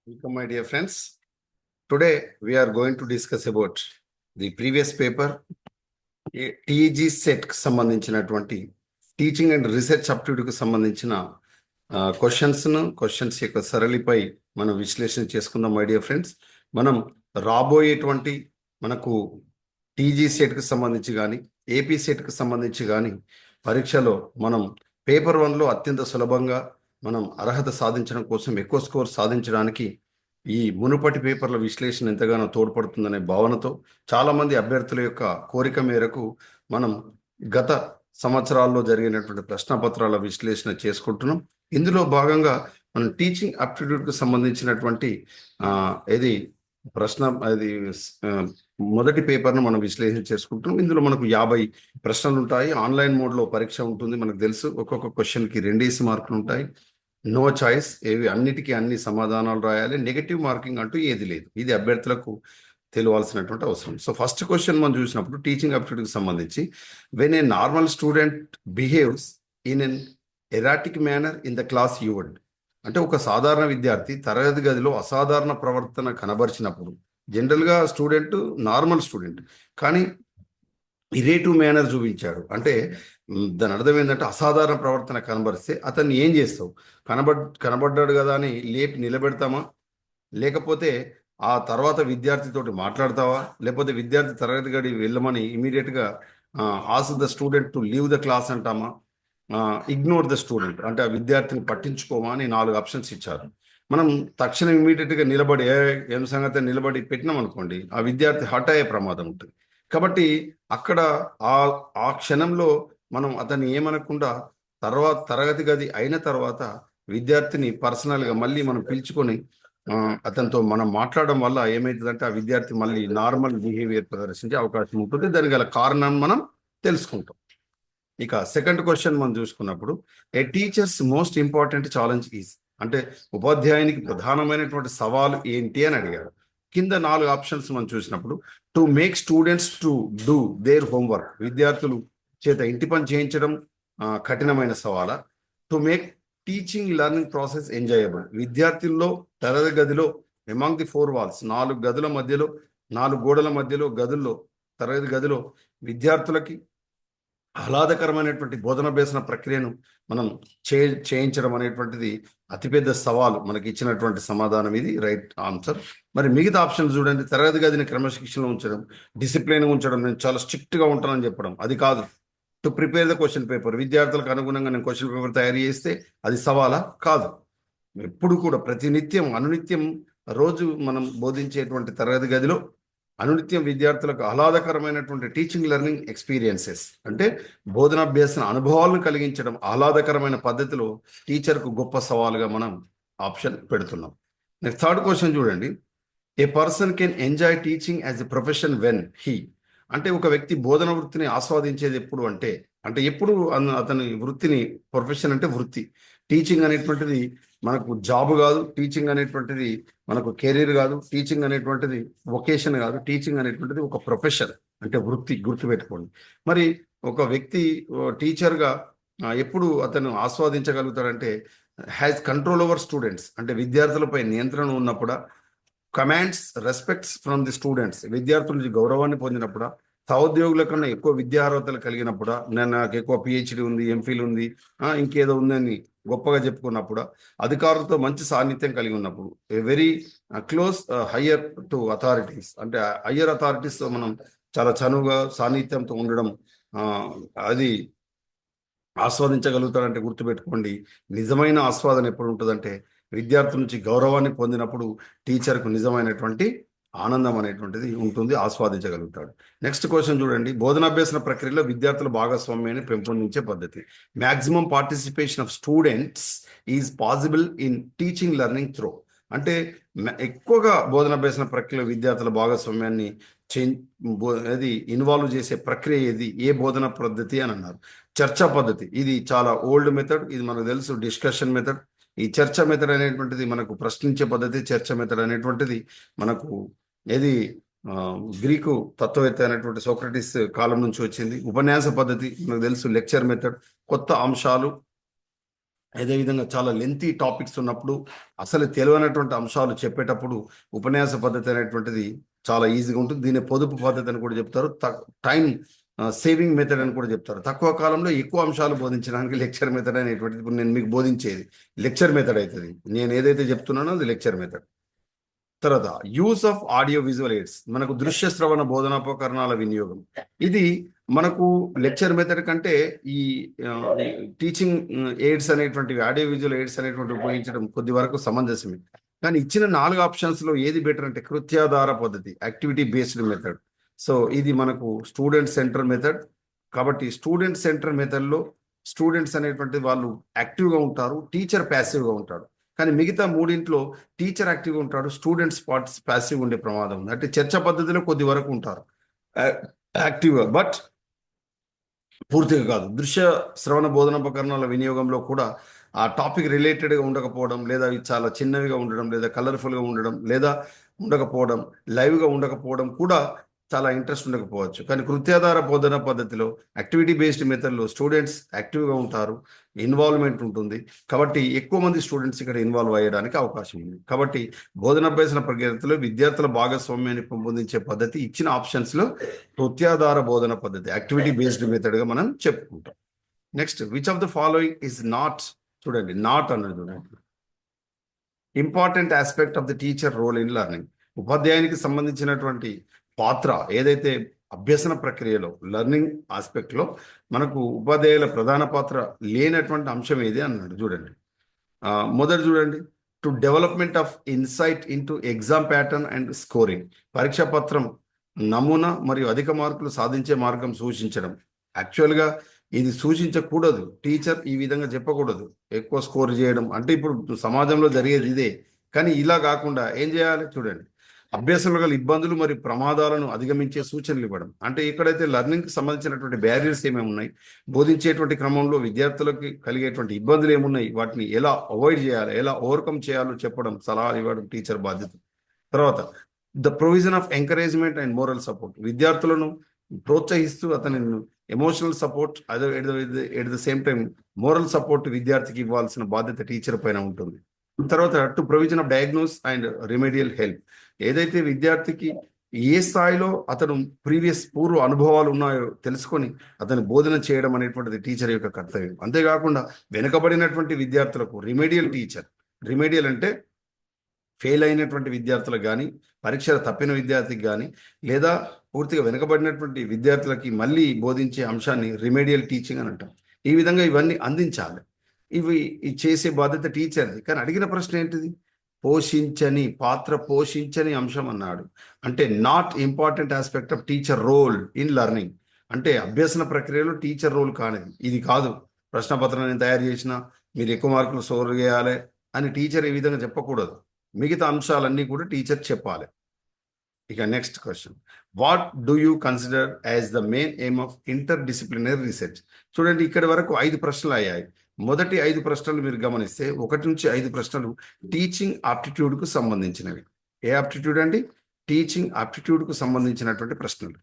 Welcome, my dear friends. Today we are going to discuss about the previous paper, TEG set కి సంబంధించినటువంటి teaching and research అప్టిట్యూడ్కి సంబంధించిన questions యొక్క సరళిపై మనం విశ్లేషణ చేసుకుందాం. మై డియర్ ఫ్రెండ్స్, మనం రాబోయేటువంటి మనకు టీజీ సెట్కి సంబంధించి కానీ ఏపీ సెట్కి సంబంధించి కానీ పరీక్షలో మనం పేపర్ 1లో అత్యంత సులభంగా మనం అర్హత సాధించడం కోసం ఎక్కువ స్కోర్ సాధించడానికి ఈ మునుపటి పేపర్ల విశ్లేషణ ఎంతగానో తోడ్పడుతుందనే భావనతో చాలామంది అభ్యర్థుల యొక్క కోరిక మేరకు మనం గత సంవత్సరాల్లో జరిగినటువంటి ప్రశ్నపత్రాల విశ్లేషణ చేసుకుంటున్నాం. ఇందులో భాగంగా మనం టీచింగ్ అప్టిట్యూడ్కి సంబంధించినటువంటి ఇది మొదటి పేపర్ను మనం విశ్లేషణ చేసుకుంటున్నాం. ఇందులో మనకు 50 ప్రశ్నలు ఉంటాయి. ఆన్లైన్ మోడ్లో పరీక్ష ఉంటుంది. మనకు తెలుసు ఒక్కొక్క క్వశ్చన్కి 2 మార్కులు ఉంటాయి. నో చాయిస్, ఏవి అన్నిటికీ అన్ని సమాధానాలు రాయాలి. నెగటివ్ మార్కింగ్ అంటూ ఏది లేదు. ఇది అభ్యర్థులకు తెలియాల్సినటువంటి అవసరం. సో ఫస్ట్ క్వశ్చన్ మనం చూసినప్పుడు టీచింగ్ అప్టిట్యూడ్కి సంబంధించి, when a normal student behaves in an erratic manner in the class you'd, అంటే ఒక సాధారణ విద్యార్థి తరగతి గదిలో అసాధారణ ప్రవర్తన కనబరిచినప్పుడు, జనరల్గా స్టూడెంట్ నార్మల్ స్టూడెంట్ కానీ ఇరేటివ్ మేనర్ చూపించాడు అంటే దాని అర్థం ఏంటంటే అసాధారణ ప్రవర్తన కనబరిస్తే అతన్ని ఏం చేస్తావు? కనబడ్డాడు కదా అని లేపి నిలబెడతామా, లేకపోతే ఆ తర్వాత విద్యార్థితోటి మాట్లాడతావా, లేకపోతే విద్యార్థి తరగతి గడి వెళ్ళమని ఇమీడియట్గా ask the student to leave the class అంటామా, ఇగ్నోర్ ద స్టూడెంట్ అంటే ఆ విద్యార్థిని పట్టించుకోమా అని 4 ఆప్షన్స్ ఇచ్చారు. మనం తక్షణం ఇమీడియట్గా నిలబడి ఏం సంగతి నిలబడి పెట్టినాం అనుకోండి, ఆ విద్యార్థి హర్ట్ అయ్యే ప్రమాదం ఉంటుంది. కాబట్టి అక్కడ ఆ క్షణంలో మనం అతన్ని ఏమనకుండా తర్వాత తరగతి గది అయిన తర్వాత విద్యార్థిని పర్సనల్గా మళ్ళీ మనం పిలుచుకొని అతనితో మనం మాట్లాడడం వల్ల ఏమవుతుందంటే ఆ విద్యార్థి మళ్ళీ నార్మల్ బిహేవియర్ ప్రదర్శించే అవకాశం ఉంటుంది. దానికి గల కారణం మనం తెలుసుకుంటాం. ఇక సెకండ్ క్వశ్చన్ మనం చూసుకున్నప్పుడు, a teacher's most important challenge is, అంటే ఉపాధ్యాయునికి ప్రధానమైనటువంటి సవాలు ఏంటి అని అడిగారు. కింద 4 ఆప్షన్స్ మనం చూసినప్పుడు, to make students to do their homework, విద్యార్థులు చేత ఇంటి పని చేయించడం కఠినమైన సవాలా, to make teaching learning process enjoyable, విద్యార్థుల్లో తరగతి గదిలో ఎమాంగ్ ది 4 వాల్స్, 4 గదుల మధ్యలో 4 గోడల మధ్యలో గదుల్లో తరగతి గదిలో విద్యార్థులకి ఆహ్లాదకరమైనటువంటి బోధనాభ్యసన ప్రక్రియను మనం చేయించడం అనేటువంటిది అతిపెద్ద సవాలు. మనకి ఇచ్చినటువంటి సమాధానం ఇది రైట్ ఆన్సర్. మరి మిగతా ఆప్షన్ చూడండి, తరగతి గదిని క్రమశిక్షణలో ఉంచడం, డిసిప్లిన్గా ఉంచడం, నేను చాలా స్ట్రిక్ట్గా ఉంటానని చెప్పడం, అది కాదు. To prepare the question paper, విద్యార్థులకు అనుగుణంగా నేను క్వశ్చన్ పేపర్ తయారు చేస్తే అది సవాలా? కాదు. ఎప్పుడు కూడా ప్రతినిత్యం అనునిత్యం రోజు మనం బోధించేటువంటి తరగతి గదిలో అనునిత్యం విద్యార్థులకు ఆహ్లాదకరమైనటువంటి టీచింగ్ లెర్నింగ్ ఎక్స్పీరియన్సెస్ అంటే బోధనాభ్యాసన అనుభవాలను కలిగించడం ఆహ్లాదకరమైన పద్ధతిలో టీచర్కు గొప్ప సవాలుగా మనం ఆప్షన్ పెడుతున్నాం. నెక్స్ట్ థర్డ్ క్వశ్చన్ చూడండి, a person can enjoy teaching as a profession when he, అంటే ఒక వ్యక్తి బోధన వృత్తిని ఆస్వాదించేది ఎప్పుడు అంటే ఎప్పుడు అతని వృత్తిని, ప్రొఫెషన్ అంటే వృత్తి, టీచింగ్ అనేటువంటిది మనకు జాబ్ కాదు, టీచింగ్ అనేటువంటిది మనకు కెరీర్ కాదు, టీచింగ్ అనేటువంటిది వొకేషన్ కాదు, టీచింగ్ అనేటువంటిది ఒక ప్రొఫెషన్ అంటే వృత్తి, గుర్తుపెట్టుకోండి. మరి ఒక వ్యక్తి టీచర్గా ఎప్పుడు అతను ఆస్వాదించగలుగుతాడంటే హ్యాస్ కంట్రోల్ ఓవర్ స్టూడెంట్స్, అంటే విద్యార్థులపై నియంత్రణ ఉన్నప్పుడా, commands respects from the students, విద్యార్థుల నుంచి గౌరవాన్ని పొందినప్పుడా, సహోద్యోగుల కన్నా ఎక్కువ విద్యార్హతలు కలిగినప్పుడా, నాకు ఎక్కువ పిహెచ్డి ఉంది, ఎంఫిల్ ఉంది, ఇంకేదో ఉందని గొప్పగా చెప్పుకున్నప్పుడు, అధికారులతో మంచి సాన్నిధ్యం కలిగి ఉన్నప్పుడు, a very close higher to authorities, అంటే హయ్యర్ అథారిటీస్తో మనం చాలా చనువుగా సాన్నిధ్యంతో ఉండడం, అది ఆస్వాదించగలుగుతాడంటే గుర్తుపెట్టుకోండి. నిజమైన ఆస్వాదన ఎప్పుడు ఉంటుందంటే విద్యార్థుల నుంచి గౌరవాన్ని పొందినప్పుడు టీచర్కు నిజమైనటువంటి ఆనందం అనేటువంటిది ఉంటుంది, ఆస్వాదించగలుగుతాడు. నెక్స్ట్ క్వశ్చన్ చూడండి, బోధనాభ్యసన ప్రక్రియలో విద్యార్థుల భాగస్వామ్యాన్ని పెంపొందించే పద్ధతి, maximum participation of students is possible in teaching learning throw, అంటే ఎక్కువగా బోధనాభ్యసన ప్రక్రియలో విద్యార్థుల భాగస్వామ్యాన్ని అది ఇన్వాల్వ్ చేసే ప్రక్రియ ఏది, ఏ బోధన పద్ధతి అని అన్నారు. చర్చా పద్ధతి, ఇది చాలా ఓల్డ్ మెథడ్, ఇది మనకు తెలుసు, డిస్కషన్ మెథడ్. ఈ చర్చ మెథడ్ అనేటువంటిది మనకు ప్రశ్నించే పద్ధతి, చర్చ మెథడ్ అనేటువంటిది మనకు ఏది గ్రీకు తత్వవేత్త అయినటువంటి సోక్రటీస్ కాలం నుంచి వచ్చింది. ఉపన్యాస పద్ధతి మనకు తెలుసు, లెక్చర్ మెథడ్. కొత్త అంశాలు అదేవిధంగా చాలా లెంతీ టాపిక్స్ ఉన్నప్పుడు, అసలు తెలియనటువంటి అంశాలు చెప్పేటప్పుడు ఉపన్యాస పద్ధతి అనేటువంటిది చాలా ఈజీగా ఉంటుంది. దీన్ని పొదుపు పద్ధతి అని కూడా చెప్తారు. టైం సేవింగ్ మెథడ్ అని కూడా చెప్తారు. తక్కువ కాలంలో ఎక్కువ అంశాలు బోధించడానికి లెక్చర్ మెథడ్ అనేటువంటిది ఇప్పుడు నేను మీకు బోధించేది లెక్చర్ మెథడ్ అవుతుంది. నేను ఏదైతే చెప్తున్నానో అది లెక్చర్ మెథడ్. తర్వాత use of audio visual AIDS, మనకు దృశ్య శ్రవణ బోధనోపకరణాల వినియోగం. ఇది మనకు లెక్చర్ మెథడ్ కంటే ఈ టీచింగ్ ఎయిడ్స్ అనేటువంటివి, ఆడియో విజువల్ ఎయిడ్స్ అనేటువంటి ఉపయోగించడం కొద్ది వరకు సమంజసమే. కానీ ఇచ్చిన 4 ఆప్షన్స్ లో ఏది బెటర్ అంటే కృత్యాధార పద్ధతి, యాక్టివిటీ బేస్డ్ మెథడ్. సో ఇది మనకు స్టూడెంట్ సెంటర్ మెథడ్. కాబట్టి స్టూడెంట్ సెంటర్ మెథడ్లో స్టూడెంట్స్ అనేటువంటి వాళ్ళు యాక్టివ్గా ఉంటారు, టీచర్ ప్యాసివ్గా ఉంటాడు. కానీ మిగతా మూడింట్లో టీచర్ యాక్టివ్గా ఉంటాడు, స్టూడెంట్స్ ప్యాసివ్ ఉండే ప్రమాదం ఉంది. అంటే చర్చ పద్ధతిలో కొద్ది వరకు ఉంటారు యాక్టివ్గా, బట్ పూర్తిగా కాదు. దృశ్య శ్రవణ బోధనోపకరణాల వినియోగంలో కూడా ఆ టాపిక్ రిలేటెడ్గా ఉండకపోవడం, లేదా అవి చాలా చిన్నవిగా ఉండడం, లేదా కలర్ఫుల్గా ఉండడం, లేదా ఉండకపోవడం, లైవ్గా ఉండకపోవడం కూడా చాలా ఇంట్రెస్ట్ ఉండకపోవచ్చు. కానీ కృత్యాధార బోధన పద్ధతిలో యాక్టివిటీ బేస్డ్ మెథడ్లో స్టూడెంట్స్ యాక్టివ్గా ఉంటారు, ఇన్వాల్వ్మెంట్ ఉంటుంది. కాబట్టి ఎక్కువ మంది స్టూడెంట్స్ ఇక్కడ ఇన్వాల్వ్ అయ్యడానికి అవకాశం ఉంది. కాబట్టి బోధనాభ్యసన ప్రక్రియలో విద్యార్థుల భాగస్వామ్యాన్ని పెంపొందించే పద్ధతి ఇచ్చిన ఆప్షన్స్లో కృత్యాధార బోధన పద్ధతి, యాక్టివిటీ బేస్డ్ మెథడ్గా మనం చెప్పుకుంటాం. Next, which of the following is not, చూడండి నాట్ అన్నది చూడండి, important aspect of the teacher role in learning. ఉపాధ్యాయునికి సంబంధించినటువంటి పాత్ర ఏదైతే అభ్యసన ప్రక్రియలో లెర్నింగ్ ఆస్పెక్ట్లో మనకు ఉపాధ్యాయుల ప్రధాన పాత్ర లేనటువంటి అంశం ఏది అన్నాడు. చూడండి మొదటి చూడండి, to development of insight into exam pattern and scoring, పరీక్షా పత్రం నమూనా మరియు అధిక మార్కులు సాధించే మార్గం సూచించడం. యాక్చువల్గా ఇది సూచించకూడదు, టీచర్ ఈ విధంగా చెప్పకూడదు, ఎక్కువ స్కోర్ చేయడం అంటే ఇప్పుడు సమాజంలో జరిగేది ఇదే. కానీ ఇలా కాకుండా ఏం చేయాలి చూడండి, అభ్యాసంలో గల ఇబ్బందులు మరియు ప్రమాదాలను అధిగమించే సూచనలు ఇవ్వడం. అంటే ఎక్కడైతే లెర్నింగ్కి సంబంధించినటువంటి బ్యారియర్స్ ఏమేమి ఉన్నాయి, బోధించేటువంటి క్రమంలో విద్యార్థులకి కలిగేటువంటి ఇబ్బందులు ఏమున్నాయి, వాటిని ఎలా అవాయిడ్ చేయాలి, ఎలా ఓవర్కమ్ చేయాలో చెప్పడం, సలహాలు ఇవ్వడం టీచర్ బాధ్యత. తర్వాత the provision of encouragement and moral support, విద్యార్థులను ప్రోత్సహిస్తూ అతని ఎమోషనల్ సపోర్ట్, అదే at the same time moral support విద్యార్థికి ఇవ్వాల్సిన బాధ్యత టీచర్ పైన ఉంటుంది. తర్వాత to provision of diagnose and remedial help, ఏదైతే విద్యార్థికి ఏ స్థాయిలో అతను పూర్వ అనుభవాలు ఉన్నాయో తెలుసుకొని అతను బోధన చేయడం అనేటువంటిది టీచర్ యొక్క కర్తవ్యం. అంతేకాకుండా వెనుకబడినటువంటి విద్యార్థులకు రిమెడియల్ టీచర్, రిమెడియల్ అంటే ఫెయిల్ అయినటువంటి విద్యార్థులకు కానీ, పరీక్షలు తప్పిన విద్యార్థికి కానీ, లేదా పూర్తిగా వెనుకబడినటువంటి విద్యార్థులకి మళ్ళీ బోధించే అంశాన్ని రిమెడియల్ టీచింగ్ అని అంటాం. ఈ విధంగా ఇవన్నీ అందించాలి. ఇవి చేసే బాధ్యత టీచర్ది. కానీ అడిగిన ప్రశ్న ఏంటిది, పోషించని అంశం అన్నాడు. అంటే not important aspect of teacher role in learning, అంటే అభ్యసన ప్రక్రియలో టీచర్ రోల్ కానిది ఇది కాదు. ప్రశ్నపత్రం నేను తయారు చేసినా మీరు ఎక్కువ మార్కులు స్కోర్ చేయాలి అని టీచర్ ఈ విధంగా చెప్పకూడదు. మిగతా అంశాలన్నీ కూడా టీచర్ చెప్పాలి. ఇక next question, what do you consider as the main aim of inter disciplinary research. చూడండి ఇక్కడ వరకు 5 ప్రశ్నలు అయ్యాయి. మొదటి 5 ప్రశ్నలు మీరు గమనిస్తే 1 నుంచి 5 ప్రశ్నలు టీచింగ్ ఆప్టిట్యూడ్కు సంబంధించినవి. ఏ ఆప్టిట్యూడ్ అండి? టీచింగ్ ఆప్టిట్యూడ్కు సంబంధించినటువంటి ప్రశ్నలు.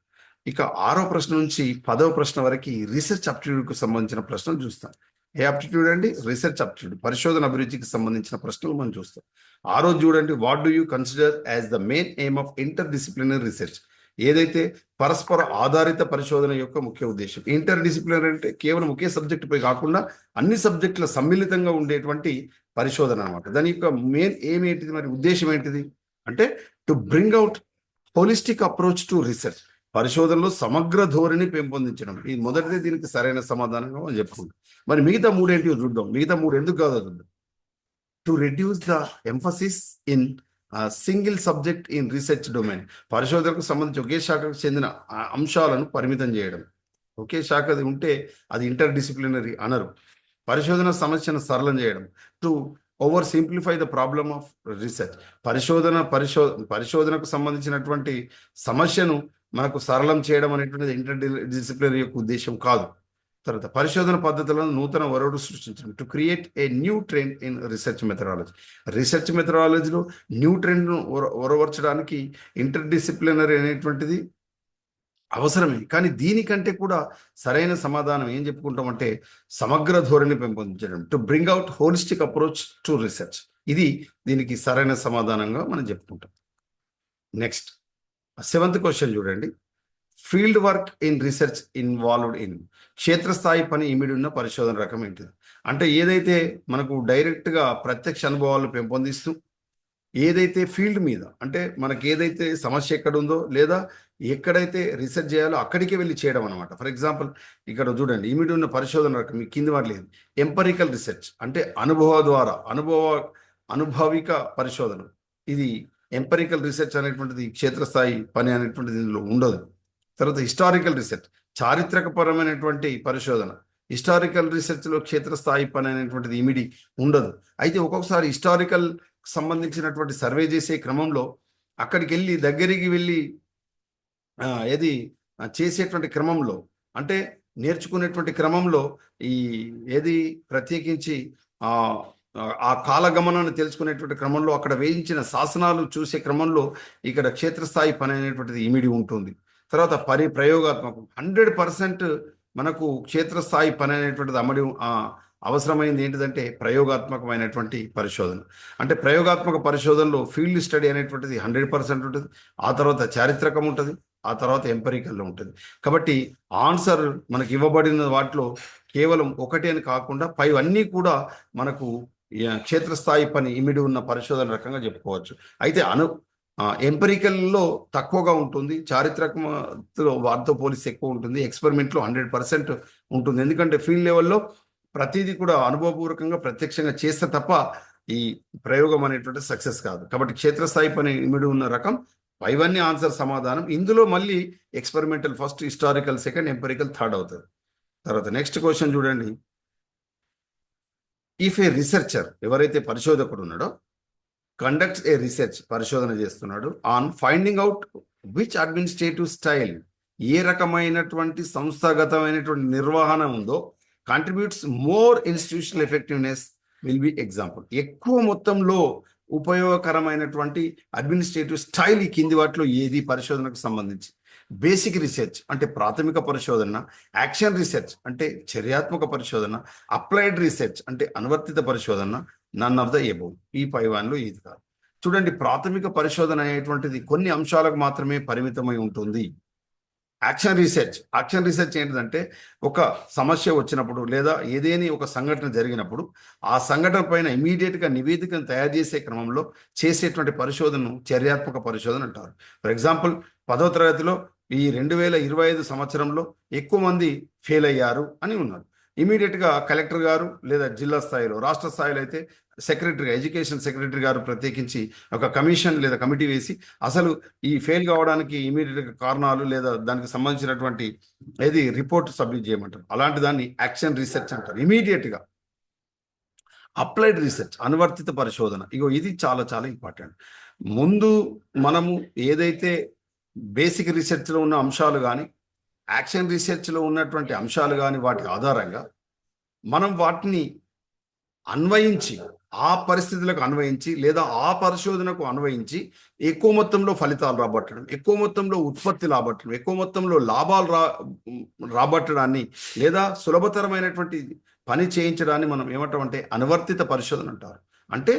ఇక 6వ ప్రశ్న నుంచి 10వ ప్రశ్న వరకు రీసెర్చ్ ఆప్టిట్యూడ్కు సంబంధించిన ప్రశ్నలు చూస్తాం. ఏ ఆప్టిట్యూడ్ అండి? రీసెర్చ్ ఆప్టిట్యూడ్, పరిశోధన అభిరుచికి సంబంధించిన ప్రశ్నలు మనం చూస్తాం. ఆ రోజు చూడండి, what do you consider as the main aim of inter disciplinary research, ఏదైతే పరస్పర ఆధారిత పరిశోధన యొక్క ముఖ్య ఉద్దేశం. ఇంటర్ డిసిప్లినరీ అంటే కేవలం ఒకే సబ్జెక్ట్ పై కాకుండా అన్ని సబ్జెక్టుల సమ్మిళితంగా ఉండేటువంటి పరిశోధన అనమాట. దాని యొక్క మెయిన్ ఎయిమ్ ఏంటిది, మరి ఉద్దేశం ఏంటిది అంటే to bring out holistic approach to research, పరిశోధనలో సమగ్ర ధోరణి పెంపొందించడం. ఈ మొదటిదే దీనికి సరైన సమాధానంగా మనం చెప్పుకుంటాం. మరి మిగతా 3 ఏంటివో చూద్దాం. మిగతా 3 ఎందుకు కాదో చూద్దాం. To reduce the emphasis in single subject in research domain, పరిశోధనకు సంబంధించి ఒకే శాఖకు చెందిన అంశాలను పరిమితం చేయడం. ఒకే శాఖ ఉంటే అది ఇంటర్ డిసిప్లినరీ అనరు. పరిశోధన సమస్యను సరళం చేయడం. To over simplify the problem of research, పరిశోధనకు సంబంధించినటువంటి సమస్యను మనకు సరళం చేయడం అనేటువంటిది ఇంటర్ డిసిప్లినరీ యొక్క ఉద్దేశం కాదు. తర్వాత పరిశోధన పద్ధతులను నూతన వరవడు సృష్టించడం. To create a new trend in research methodology, research మెథడాలజీలో న్యూ ట్రెండ్ను ఒరవర్చడానికి ఇంటర్ డిసిప్లినరీ అనేటువంటిది అవసరమే. కానీ దీనికంటే కూడా సరైన సమాధానం ఏం చెప్పుకుంటామంటే సమగ్ర ధోరణి పెంపొందించడం, to bring out holistic approach to research. ఇది దీనికి సరైన సమాధానంగా మనం చెప్పుకుంటాం. నెక్స్ట్ 7th క్వశ్చన్ చూడండి. Field work in research involved in, క్షేత్రస్థాయి పని ఇమిడి ఉన్న పరిశోధన రకం ఏంటిది? అంటే ఏదైతే మనకు డైరెక్ట్గా ప్రత్యక్ష అనుభవాలను పెంపొందిస్తూ, ఏదైతే ఫీల్డ్ మీద అంటే మనకి ఏదైతే సమస్య ఎక్కడ ఉందో లేదా ఎక్కడైతే రీసెర్చ్ చేయాలో అక్కడికే వెళ్ళి చేయడం అనమాట. ఫర్ ఎగ్జాంపుల్ ఇక్కడ చూడండి, ఇమిడి ఉన్న పరిశోధన రకం మీ కింది వాటి లేదు. ఎంపరికల్ రీసెర్చ్ అంటే అనుభవ ద్వారా అనుభవిక పరిశోధన. ఇది ఎంపరికల్ రీసెర్చ్ అనేటువంటిది క్షేత్రస్థాయి పని అనేటువంటిది ఇందులో ఉండదు. తర్వాత హిస్టారికల్ రీసెర్చ్, చారిత్రకపరమైనటువంటి పరిశోధన. హిస్టారికల్ రీసెర్చ్లో క్షేత్రస్థాయి పని అనేటువంటిది ఇమిడి ఉండదు. అయితే ఒక్కొక్కసారి హిస్టారికల్ సంబంధించినటువంటి సర్వే చేసే క్రమంలో అక్కడికి వెళ్ళి దగ్గరికి వెళ్ళి ఏది చేసేటువంటి క్రమంలో అంటే నేర్చుకునేటువంటి క్రమంలో ఈ ఏది ప్రత్యేకించి ఆ కాలగమనాన్ని తెలుసుకునేటువంటి క్రమంలో అక్కడ వేయించిన శాసనాలు చూసే క్రమంలో ఇక్కడ క్షేత్రస్థాయి పని అనేటువంటిది ఇమిడి ఉంటుంది. తర్వాత ప్రయోగాత్మకం 100% మనకు క్షేత్రస్థాయి పని అనేటువంటిది అవసరమైంది ఏంటిదంటే ప్రయోగాత్మకమైనటువంటి పరిశోధన. అంటే ప్రయోగాత్మక పరిశోధనలో ఫీల్డ్ స్టడీ అనేటువంటిది 100% ఉంటుంది. ఆ తర్వాత చారిత్రకం ఉంటుంది, ఆ తర్వాత ఎంపరికల్లో ఉంటుంది. కాబట్టి ఆన్సర్ మనకి ఇవ్వబడిన వాటిలో కేవలం ఒకటి అని కాకుండా పైవన్నీ కూడా మనకు క్షేత్రస్థాయి పని ఇమిడి ఉన్న పరిశోధన రకంగా చెప్పుకోవచ్చు. అయితే ఎంపరికల్లో తక్కువగా ఉంటుంది, చారిత్రకలో వాటితో పోలిస్తే ఎక్కువ ఉంటుంది, ఎక్స్పెరిమెంట్లో 100% ఉంటుంది. ఎందుకంటే ఫీల్డ్ లెవెల్లో ప్రతిదీ కూడా అనుభవపూర్వకంగా ప్రత్యక్షంగా చేస్తే తప్ప ఈ ప్రయోగం అనేటువంటి సక్సెస్ కాదు. కాబట్టి క్షేత్రస్థాయి పని ఇమిడి ఉన్న రకం ఇవన్నీ ఆన్సర్ సమాధానం. ఇందులో మళ్ళీ experimental first, historical second, empirical third అవుతుంది. తర్వాత నెక్స్ట్ క్వశ్చన్ చూడండి. ఇఫ్ ఏ రీసెర్చర్, ఎవరైతే పరిశోధకుడు ఉన్నాడో, కండక్ట్స్ ఏ రీసెర్చ్, పరిశోధన చేస్తున్నాడు, on finding out which administrative style, ఏ రకమైనటువంటి సంస్థాగతమైనటువంటి నిర్వహణ ఉందో, contributes more institutional effectiveness will be example. ఎక్కువ మొత్తంలో ఉపయోగకరమైనటువంటి అడ్మినిస్ట్రేటివ్ స్టైల్ ఈ కింది వాటిలో ఏది పరిశోధనకు సంబంధించి? బేసిక్ రీసెర్చ్ అంటే ప్రాథమిక పరిశోధన, యాక్షన్ రీసెర్చ్ అంటే చర్యాత్మక పరిశోధన, అప్లైడ్ రీసెర్చ్ అంటే అనువర్తిత పరిశోధన, నన్ ఆఫ్ ద ఎబోవ్. ఈ పైవాన్లో ఇది కాదు. చూడండి, ప్రాథమిక పరిశోధన అనేటువంటిది కొన్ని అంశాలకు మాత్రమే పరిమితమై ఉంటుంది. యాక్షన్ రీసెర్చ్ ఏంటిదంటే ఒక సమస్య వచ్చినప్పుడు లేదా ఏదేని ఒక సంఘటన జరిగినప్పుడు ఆ సంఘటన పైన ఇమీడియట్గా నివేదికను తయారు చేసే క్రమంలో చేసేటువంటి పరిశోధనను చర్యాత్మక పరిశోధన అంటారు. ఫర్ ఎగ్జాంపుల్ 10వ తరగతిలో ఈ 2025 సంవత్సరంలో ఎక్కువ మంది ఫెయిల్ అయ్యారు అని ఉన్నారు. ఇమీడియట్గా కలెక్టర్ గారు లేదా జిల్లా స్థాయిలో, రాష్ట్ర స్థాయిలో అయితే ఎడ్యుకేషన్ సెక్రటరీ గారు ప్రత్యేకించి ఒక కమిషన్ లేదా కమిటీ వేసి అసలు ఈ ఫెయిల్ కావడానికి ఇమీడియట్గా కారణాలు లేదా దానికి సంబంధించినటువంటి రిపోర్ట్ సబ్మిట్ చేయమంటారు. అలాంటి దాన్ని యాక్షన్ రీసెర్చ్ అంటారు. ఇమీడియట్గా అప్లైడ్ రీసెర్చ్, అనువర్తిత పరిశోధన. ఇది చాలా చాలా ఇంపార్టెంట్. ముందు మనము ఏదైతే బేసిక్ రీసెర్చ్లో ఉన్న అంశాలు కానీ యాక్షన్ రీసెర్చ్లో ఉన్నటువంటి అంశాలు కానీ వాటి ఆధారంగా మనం వాటిని అన్వయించి ఆ పరిస్థితులకు అన్వయించి లేదా ఆ పరిశోధనకు అన్వయించి ఎక్కువ మొత్తంలో ఫలితాలు రాబట్టడం, ఎక్కువ మొత్తంలో ఉత్పత్తి రాబట్టడం, ఎక్కువ మొత్తంలో లాభాలు రాబట్టడాన్ని లేదా సులభతరమైనటువంటి పని చేయించడాన్ని మనం ఏమంటామంటే అనువర్తిత పరిశోధన అంటారు. అంటే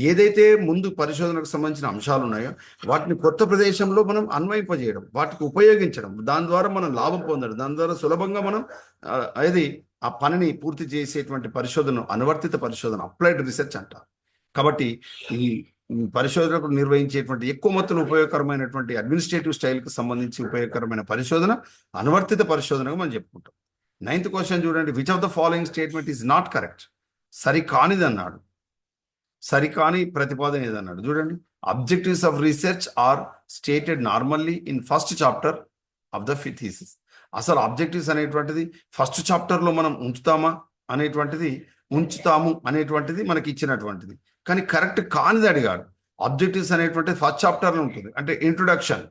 ఏదైతే ముందు పరిశోధనకు సంబంధించిన అంశాలు ఉన్నాయో వాటిని కొత్త ప్రదేశంలో మనం అన్వయింపజేయడం, వాటికి ఉపయోగించడం, దాని ద్వారా మనం లాభం పొందడం, దాని ద్వారా సులభంగా మనం ఆ పనిని పూర్తి చేసేటువంటి పరిశోధన అనువర్తిత పరిశోధన, అప్లైడ్ రీసెర్చ్ అంటారు. కాబట్టి ఈ పరిశోధనకు నిర్వహించేటువంటి ఎక్కువ మొత్తంలో ఉపయోగకరమైనటువంటి అడ్మినిస్ట్రేటివ్ స్టైల్కి సంబంధించి ఉపయోగకరమైన పరిశోధన అనువర్తిత పరిశోధనగా మనం చెప్పుకుంటాం. 9th క్వశ్చన్ చూడండి. Which of the following statement is not correct? సరికానిది అన్నాడు. సరికాని ప్రతిపాదన ఏదన్నాడు చూడండి. Objectives of research are stated normally in first chapter of the thesis. అసలు ఆబ్జెక్టివ్స్ అనేటువంటిది ఫస్ట్ చాప్టర్లో మనం ఉంచుతాము అనేటువంటిది మనకి ఇచ్చినటువంటిది. కానీ కరెక్ట్ కానిది అడిగాడు. ఆబ్జెక్టివ్స్ అనేటువంటిది ఫస్ట్ చాప్టర్లో ఉంటుంది. అంటే ఇంట్రొడక్షన్,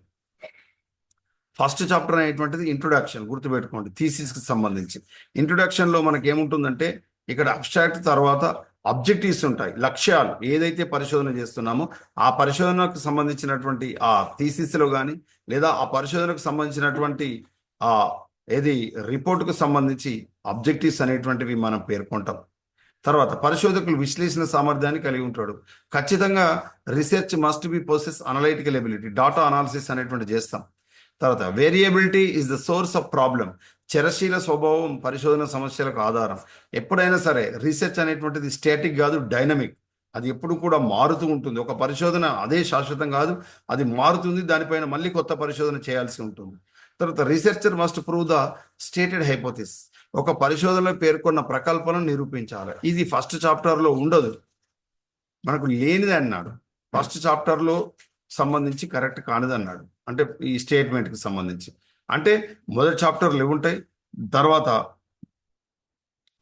ఫస్ట్ చాప్టర్ అనేటువంటిది ఇంట్రొడక్షన్, గుర్తుపెట్టుకోండి. థీసిస్కి సంబంధించి ఇంట్రొడక్షన్లో మనకి ఏముంటుందంటే ఇక్కడ అబ్స్ట్రాక్ట్ తర్వాత అబ్జెక్టివ్స్ ఉంటాయి, లక్ష్యాలు. ఏదైతే పరిశోధన చేస్తున్నామో ఆ పరిశోధనకు సంబంధించినటువంటి ఆ థీసిస్లో కానీ లేదా ఆ పరిశోధనకు సంబంధించినటువంటి ఆ ఏది రిపోర్టుకు సంబంధించి అబ్జెక్టివ్స్ అనేటువంటివి మనం పేర్కొంటాం. తర్వాత పరిశోధకులు విశ్లేషణ సామర్థ్యాన్ని కలిగి ఉంటాడు. ఖచ్చితంగా research must be possess analytical ability, data analysis అనేటువంటి చేస్తాం. తర్వాత variability is the source of problem, చరశీల స్వభావం పరిశోధన సమస్యలకు ఆధారం. ఎప్పుడైనా సరే రీసెర్చ్ అనేటువంటిది స్టాటిక్ కాదు, డైనమిక్. అది ఎప్పుడు కూడా మారుతూ ఉంటుంది. ఒక పరిశోధన అదే శాశ్వతం కాదు, అది మారుతుంది. దానిపైన మళ్ళీ కొత్త పరిశోధన చేయాల్సి ఉంటుంది. తర్వాత researcher must prove the stated hypothesis, ఒక పరిశోధనలో పేర్కొన్న ప్రకల్పనను నిరూపించాలి. ఇది ఫస్ట్ చాప్టర్లో ఉండదు, మనకు లేనిది అన్నాడు. ఫస్ట్ చాప్టర్లో సంబంధించి కరెక్ట్ కానిది అన్నాడు, అంటే ఈ స్టేట్మెంట్కి సంబంధించి. అంటే మొదటి చాప్టర్లు ఉంటాయి, తర్వాత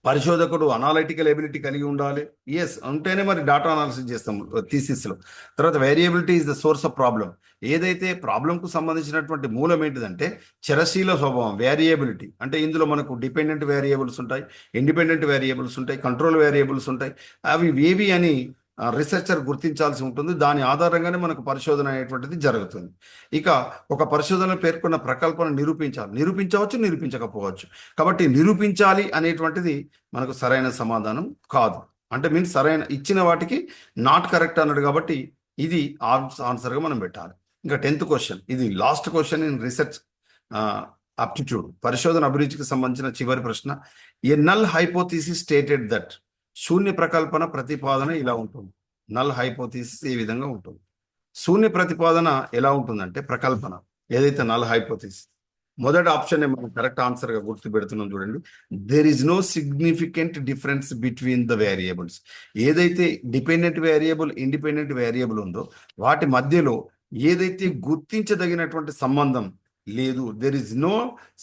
పరిశోధకుడు అనాలిటికల్ ఎబిలిటీ కలిగి ఉండాలి. ఎస్ ఉంటేనే మరి డాటా అనాలిసిస్ చేస్తాం థీసిస్లో. తర్వాత variability is the source of problem, ఏదైతే ప్రాబ్లంకు సంబంధించినటువంటి మూలం ఏంటిదంటే చరశీల స్వభావం, వేరియబిలిటీ. అంటే ఇందులో మనకు డిపెండెంట్ వేరియబుల్స్ ఉంటాయి, ఇండిపెండెంట్ వేరియబుల్స్ ఉంటాయి, కంట్రోల్ వేరియబుల్స్ ఉంటాయి. అవి ఏవి అని రీసెర్చర్ గుర్తించాల్సి ఉంటుంది. దాని ఆధారంగానే మనకు పరిశోధన అనేటువంటిది జరుగుతుంది. ఇక ఒక పరిశోధనలో పేర్కొన్న ప్రకల్పన నిరూపించవచ్చు, నిరూపించకపోవచ్చు. కాబట్టి నిరూపించాలి అనేటువంటిది మనకు సరైన సమాధానం కాదు. అంటే మీన్స్ సరైన ఇచ్చిన వాటికి నాట్ కరెక్ట్ అన్నాడు, కాబట్టి ఇది ఆన్సర్గా మనం పెట్టాలి. ఇంకా 10th క్వశ్చన్, ఇది last question in research aptitude, పరిశోధన అభిరుచికి సంబంధించిన చివరి ప్రశ్న. ఏ నల్ హైపోథీసిస్ స్టేటెడ్ దట్, శూన్య ప్రకల్పన ప్రతిపాదన ఇలా ఉంటుంది. నల్ హైపోథీసిస్ ఏ విధంగా ఉంటుంది, శూన్య ప్రతిపాదన ఎలా ఉంటుందంటే ప్రకల్పన ఏదైతే నల్ హైపోథీసిస్, మొదటి ఆప్షన్ మనం కరెక్ట్ ఆన్సర్గా గుర్తు పెడుతున్నాం చూడండి. There is no significant difference between the variables, ఏదైతే డిపెండెంట్ వేరియబుల్ ఇండిపెండెంట్ వేరియబుల్ ఉందో వాటి మధ్యలో ఏదైతే గుర్తించదగినటువంటి సంబంధం లేదు. There is no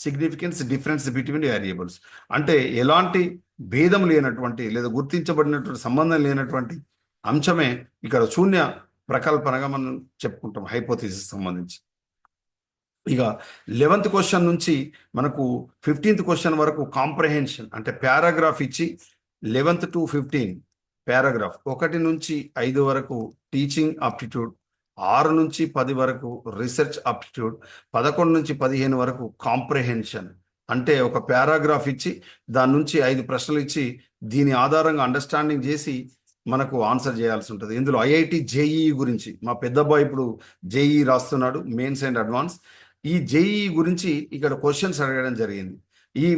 significance difference between variables, అంటే ఎలాంటి భేదం లేనటువంటి లేదా గుర్తించబడినటువంటి సంబంధం లేనటువంటి అంశమే ఇక్కడ శూన్య ప్రకల్పనగా మనం చెప్పుకుంటాం హైపోథీసిస్ సంబంధించి. ఇక 11th క్వశ్చన్ నుంచి మనకు 15th క్వశ్చన్ వరకు కాంప్రహెన్షన్ అంటే పారాగ్రాఫ్ ఇచ్చి 11th to 15 పారాగ్రాఫ్ 1 నుంచి 5 వరకు టీచింగ్ ఆప్టిట్యూడ్, 6 నుంచి 10 వరకు రీసెర్చ్ ఆప్టిట్యూడ్, 11 నుంచి 15 వరకు కాంప్రహెన్షన్. అంటే ఒక పారాగ్రాఫ్ ఇచ్చి దాని నుంచి 5 ప్రశ్నలు ఇచ్చి దీని ఆధారంగా అండర్స్టాండింగ్ చేసి మనకు ఆన్సర్ చేయాల్సి ఉంటుంది. ఇందులో ఐఐటి జేఈ గురించి, మా పెద్దబ్బాయి ఇప్పుడు జేఈ రాస్తున్నాడు, మెయిన్స్ అండ్ అడ్వాన్స్. ఈ జేఈ గురించి ఇక్కడ క్వశ్చన్స్ అడగడం జరిగింది.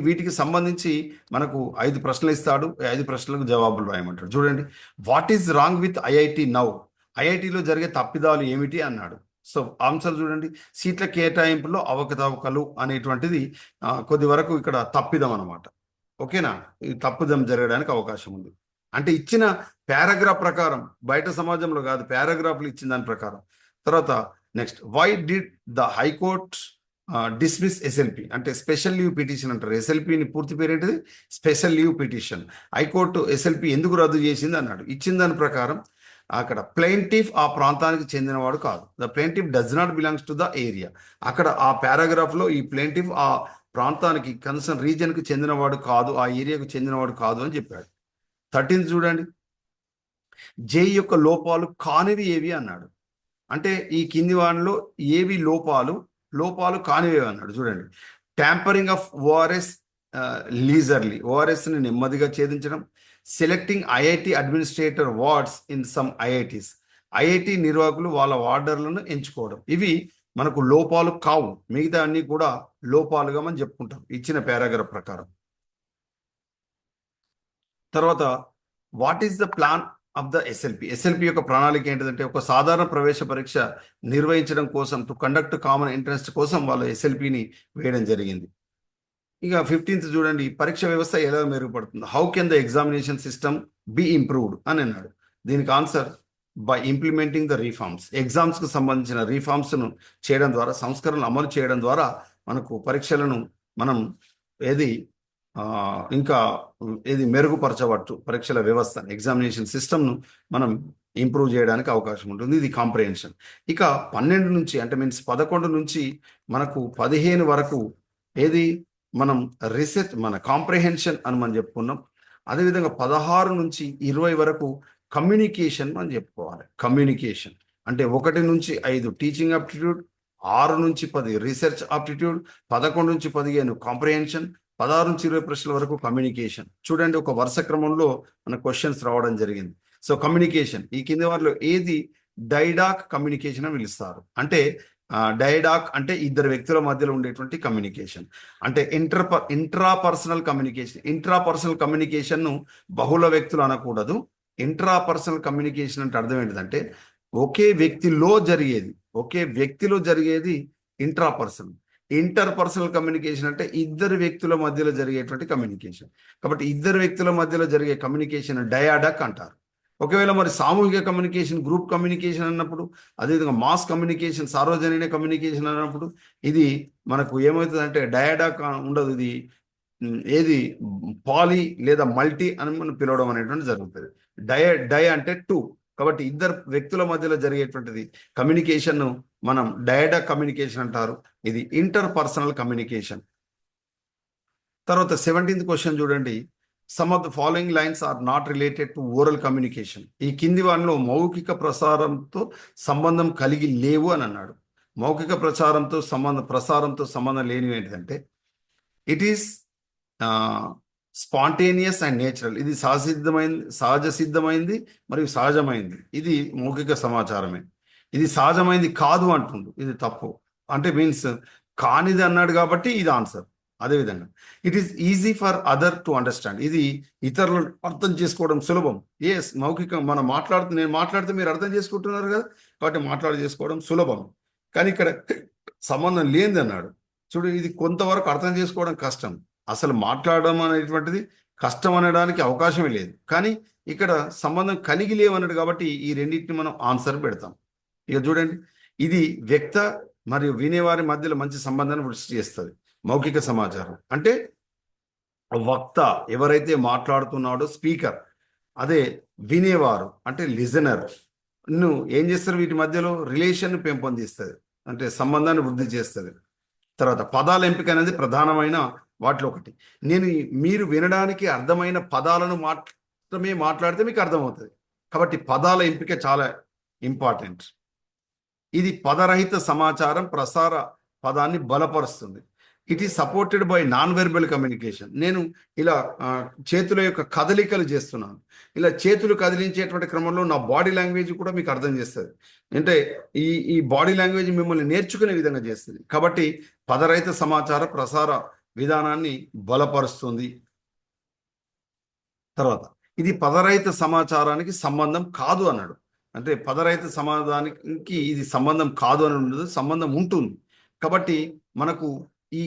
వీటికి సంబంధించి మనకు 5 ప్రశ్నలు ఇస్తాడు, 5 ప్రశ్నలకు జవాబులు రాయమంటాడు. చూడండి, what is wrong with IIT now, ఐఐటిలో జరిగే తప్పిదాలు ఏమిటి అన్నాడు. సో ఆన్సర్ చూడండి, సీట్ల కేటాయింపులో అవకతవకలు అనేటువంటిది కొద్ది వరకు ఇక్కడ తప్పిదం అనమాట. ఓకేనా, ఈ తప్పిదం జరగడానికి అవకాశం ఉంది. అంటే ఇచ్చిన పారాగ్రాఫ్ ప్రకారం, బయట సమాజంలో కాదు, పారాగ్రాఫ్లు ఇచ్చిన దాని ప్రకారం. తర్వాత next, why did the high court dismiss SLP, అంటే స్పెషల్ లీవ్ పిటిషన్ అంటారు. ఎస్ఎల్పిని పూర్తి పేరు ఏంటిది, special leave petition. High court SLP ఎందుకు రద్దు చేసింది అన్నాడు. ఇచ్చిన దాని ప్రకారం అక్కడ ప్లెయింటిఫ్ ఆ ప్రాంతానికి చెందినవాడు కాదు, the plaintiff does not belongs to the area. అక్కడ ఆ పారాగ్రాఫ్లో ఈ ప్లెయింటిఫ్ ఆ ప్రాంతానికి కన్సర్న్ రీజన్కి చెందినవాడు కాదు, ఆ ఏరియాకు చెందినవాడు కాదు అని చెప్పాడు. 13th చూడండి, జేఈ యొక్క లోపాలు కానివి ఏవి అన్నాడు. అంటే ఈ కింది వాటిలో ఏవి లోపాలు కానివి అన్నాడు. చూడండి, ట్యాంపరింగ్ ఆఫ్ ఓఆర్ఎస్ లీజర్లీ, ఓఆర్ఎస్ని నెమ్మదిగా ఛేదించడం, selecting IIT administrator wards in some IITs, IIT నిర్వాహకులు వాళ్ళ వార్డర్లను ఎంచుకోవడం. ఇవి మనకు లోపాలు కావు, మిగతా అన్ని కూడా లోపాలుగా మనం చెప్పుకుంటాం ఇచ్చిన పారాగ్రాఫ్ ప్రకారం. తర్వాత what is the plan of the SLP యొక్క ప్రణాళిక ఏంటిదంటే ఒక సాధారణ ప్రవేశ పరీక్ష నిర్వహించడం కోసం, టు కండక్ట్ కామన్ ఎంట్రన్స్ కోసం వాళ్ళు ఎస్ఎల్పిని వేయడం జరిగింది. ఇక 15th చూడండి, పరీక్ష వ్యవస్థ ఎలా మెరుగుపడుతుంది, how can the examination system be improved అని అన్నాడు. దీనికి answer by implementing the reforms, ఎగ్జామ్స్కు సంబంధించిన రీఫార్మ్స్ను చేయడం ద్వారా, సంస్కరణలు అమలు చేయడం ద్వారా మనకు పరీక్షలను మనం ఇంకా మెరుగుపరచవచ్చు. పరీక్షల వ్యవస్థ, ఎగ్జామినేషన్ సిస్టమ్ను మనం ఇంప్రూవ్ చేయడానికి అవకాశం ఉంటుంది. ఇది కాంప్రహెన్షన్. ఇక 12 నుంచి అంటే మీన్స్ 11 నుంచి మనకు 15 వరకు మనం రీసెర్చ్, మన కాంప్రహెన్షన్ అని మనం చెప్పుకున్నాం. అదేవిధంగా 16 నుంచి 20 వరకు కమ్యూనికేషన్ మనం చెప్పుకోవాలి. కమ్యూనికేషన్ అంటే 1 నుంచి 5 టీచింగ్ ఆప్టిట్యూడ్, 6 నుంచి 10 రీసెర్చ్ ఆప్టిట్యూడ్, 11 నుంచి 15 కాంప్రిహెన్షన్, 16 నుంచి 20 ప్రశ్నల వరకు కమ్యూనికేషన్. చూడండి, ఒక వరుస క్రమంలో మన క్వశ్చన్స్ రావడం జరిగింది. సో కమ్యూనికేషన్ ఈ కింది వారిలో ఏది డైడాక్ కమ్యూనికేషన్ అని పిలుస్తారు? అంటే డైడాక్ అంటే ఇద్దరు వ్యక్తుల మధ్యలో ఉండేటువంటి కమ్యూనికేషన్. అంటే ఇంట్రాపర్సనల్ కమ్యూనికేషన్. ఇంట్రాపర్సనల్ కమ్యూనికేషన్ను బహుళ వ్యక్తులు అనకూడదు. ఇంట్రాపర్సనల్ కమ్యూనికేషన్ అంటే అర్థం ఏంటిదంటే ఒకే వ్యక్తిలో జరిగేది ఇంట్రాపర్సనల్. ఇంటర్పర్సనల్ కమ్యూనికేషన్ అంటే ఇద్దరు వ్యక్తుల మధ్యలో జరిగేటువంటి కమ్యూనికేషన్. కాబట్టి ఇద్దరు వ్యక్తుల మధ్యలో జరిగే కమ్యూనికేషన్ డయాడక్ అంటారు. ఒకవేళ మరి సామూహిక కమ్యూనికేషన్, గ్రూప్ కమ్యూనికేషన్ అన్నప్పుడు, అదేవిధంగా మాస్ కమ్యూనికేషన్, సార్వజనీన కమ్యూనికేషన్ అన్నప్పుడు ఇది మనకు ఏమవుతుందంటే డయాడాక్ ఉండదు. ఇది ఏది పాలీ లేదా మల్టీ అని మనం పిలవడం అనేటువంటి జరుగుతుంది. డై అంటే 2. కాబట్టి ఇద్దరు వ్యక్తుల మధ్యలో జరిగేటువంటిది కమ్యూనికేషన్ మనం డయాడాక్ కమ్యూనికేషన్ అంటారు. ఇది ఇంటర్ పర్సనల్ కమ్యూనికేషన్. తర్వాత 17th క్వశ్చన్ చూడండి. Some of the following lines are not related to oral communication. ఈ కింది వాటిలో మౌఖిక ప్రసారంతో సంబంధం కలిగి లేవు అని అన్నాడు. మౌఖిక ప్రసారంతో సంబంధం లేనివి ఏంటంటే it is spontaneous and natural. ఇది సహజ సిద్ధమైంది మరియు సహజమైంది. ఇది మౌఖిక సమాచారమే. ఇది సహజమైంది కాదు అంటుండు, ఇది తప్పు. అంటే మీన్స్ కానిది అన్నాడు కాబట్టి ఇది ఆన్సర్. అదేవిధంగా it is easy for other to understand. ఇది ఇతరులను అర్థం చేసుకోవడం సులభం. ఎస్, మౌఖిక మనం నేను మాట్లాడితే మీరు అర్థం చేసుకుంటున్నారు కదా, కాబట్టి చేసుకోవడం సులభం. కానీ ఇక్కడ సంబంధం లేనిది అన్నాడు. చూడు, ఇది కొంతవరకు అర్థం చేసుకోవడం కష్టం. అసలు మాట్లాడడం అనేటువంటిది కష్టం అనడానికి అవకాశమే లేదు. కానీ ఇక్కడ సంబంధం కలిగి లేవన్నాడు కాబట్టి ఈ రెండింటిని మనం ఆన్సర్ పెడతాం. ఇక చూడండి, ఇది వ్యక్త మరియు వినేవారి మధ్యలో మంచి సంబంధాన్ని సృష్టి చేస్తుంది. మౌఖిక సమాచారం అంటే వక్త ఎవరైతే మాట్లాడుతున్నాడో స్పీకర్, అదే వినేవారు అంటే లిజనర్ ఏం చేస్తారు? వీటి మధ్యలో రిలేషన్ పెంపొందిస్తుంది, అంటే సంబంధాన్ని వృద్ధి చేస్తుంది. తర్వాత పదాల ఎంపిక అనేది ప్రధానమైన వాటిలో ఒకటి. మీరు వినడానికి అర్థమైన పదాలను మాత్రమే మాట్లాడితే మీకు అర్థమవుతుంది. కాబట్టి పదాల ఎంపిక చాలా ఇంపార్టెంట్. ఇది పదరహిత సమాచారం ప్రసార పదాన్ని బలపరుస్తుంది. It is supported by non verbal communication. నేను ఇలా చేతుల యొక్క కదలికలు చేస్తున్నాను. ఇలా చేతులు కదిలించేటువంటి క్రమంలో నా బాడీ లాంగ్వేజ్ కూడా మీకు అర్థం చేస్తుంది. అంటే ఈ బాడీ లాంగ్వేజ్ మిమ్మల్ని నేర్చుకునే విధంగా చేస్తుంది. కాబట్టి పదరహిత సమాచార ప్రసార విధానాన్ని బలపరుస్తుంది. తర్వాత ఇది పదరహిత సమాచారానికి సంబంధం కాదు అన్నాడు. అంటే పదరహిత సమాధానానికి ఇది సంబంధం కాదు అని ఉండదు, సంబంధం ఉంటుంది. కాబట్టి మనకు ఈ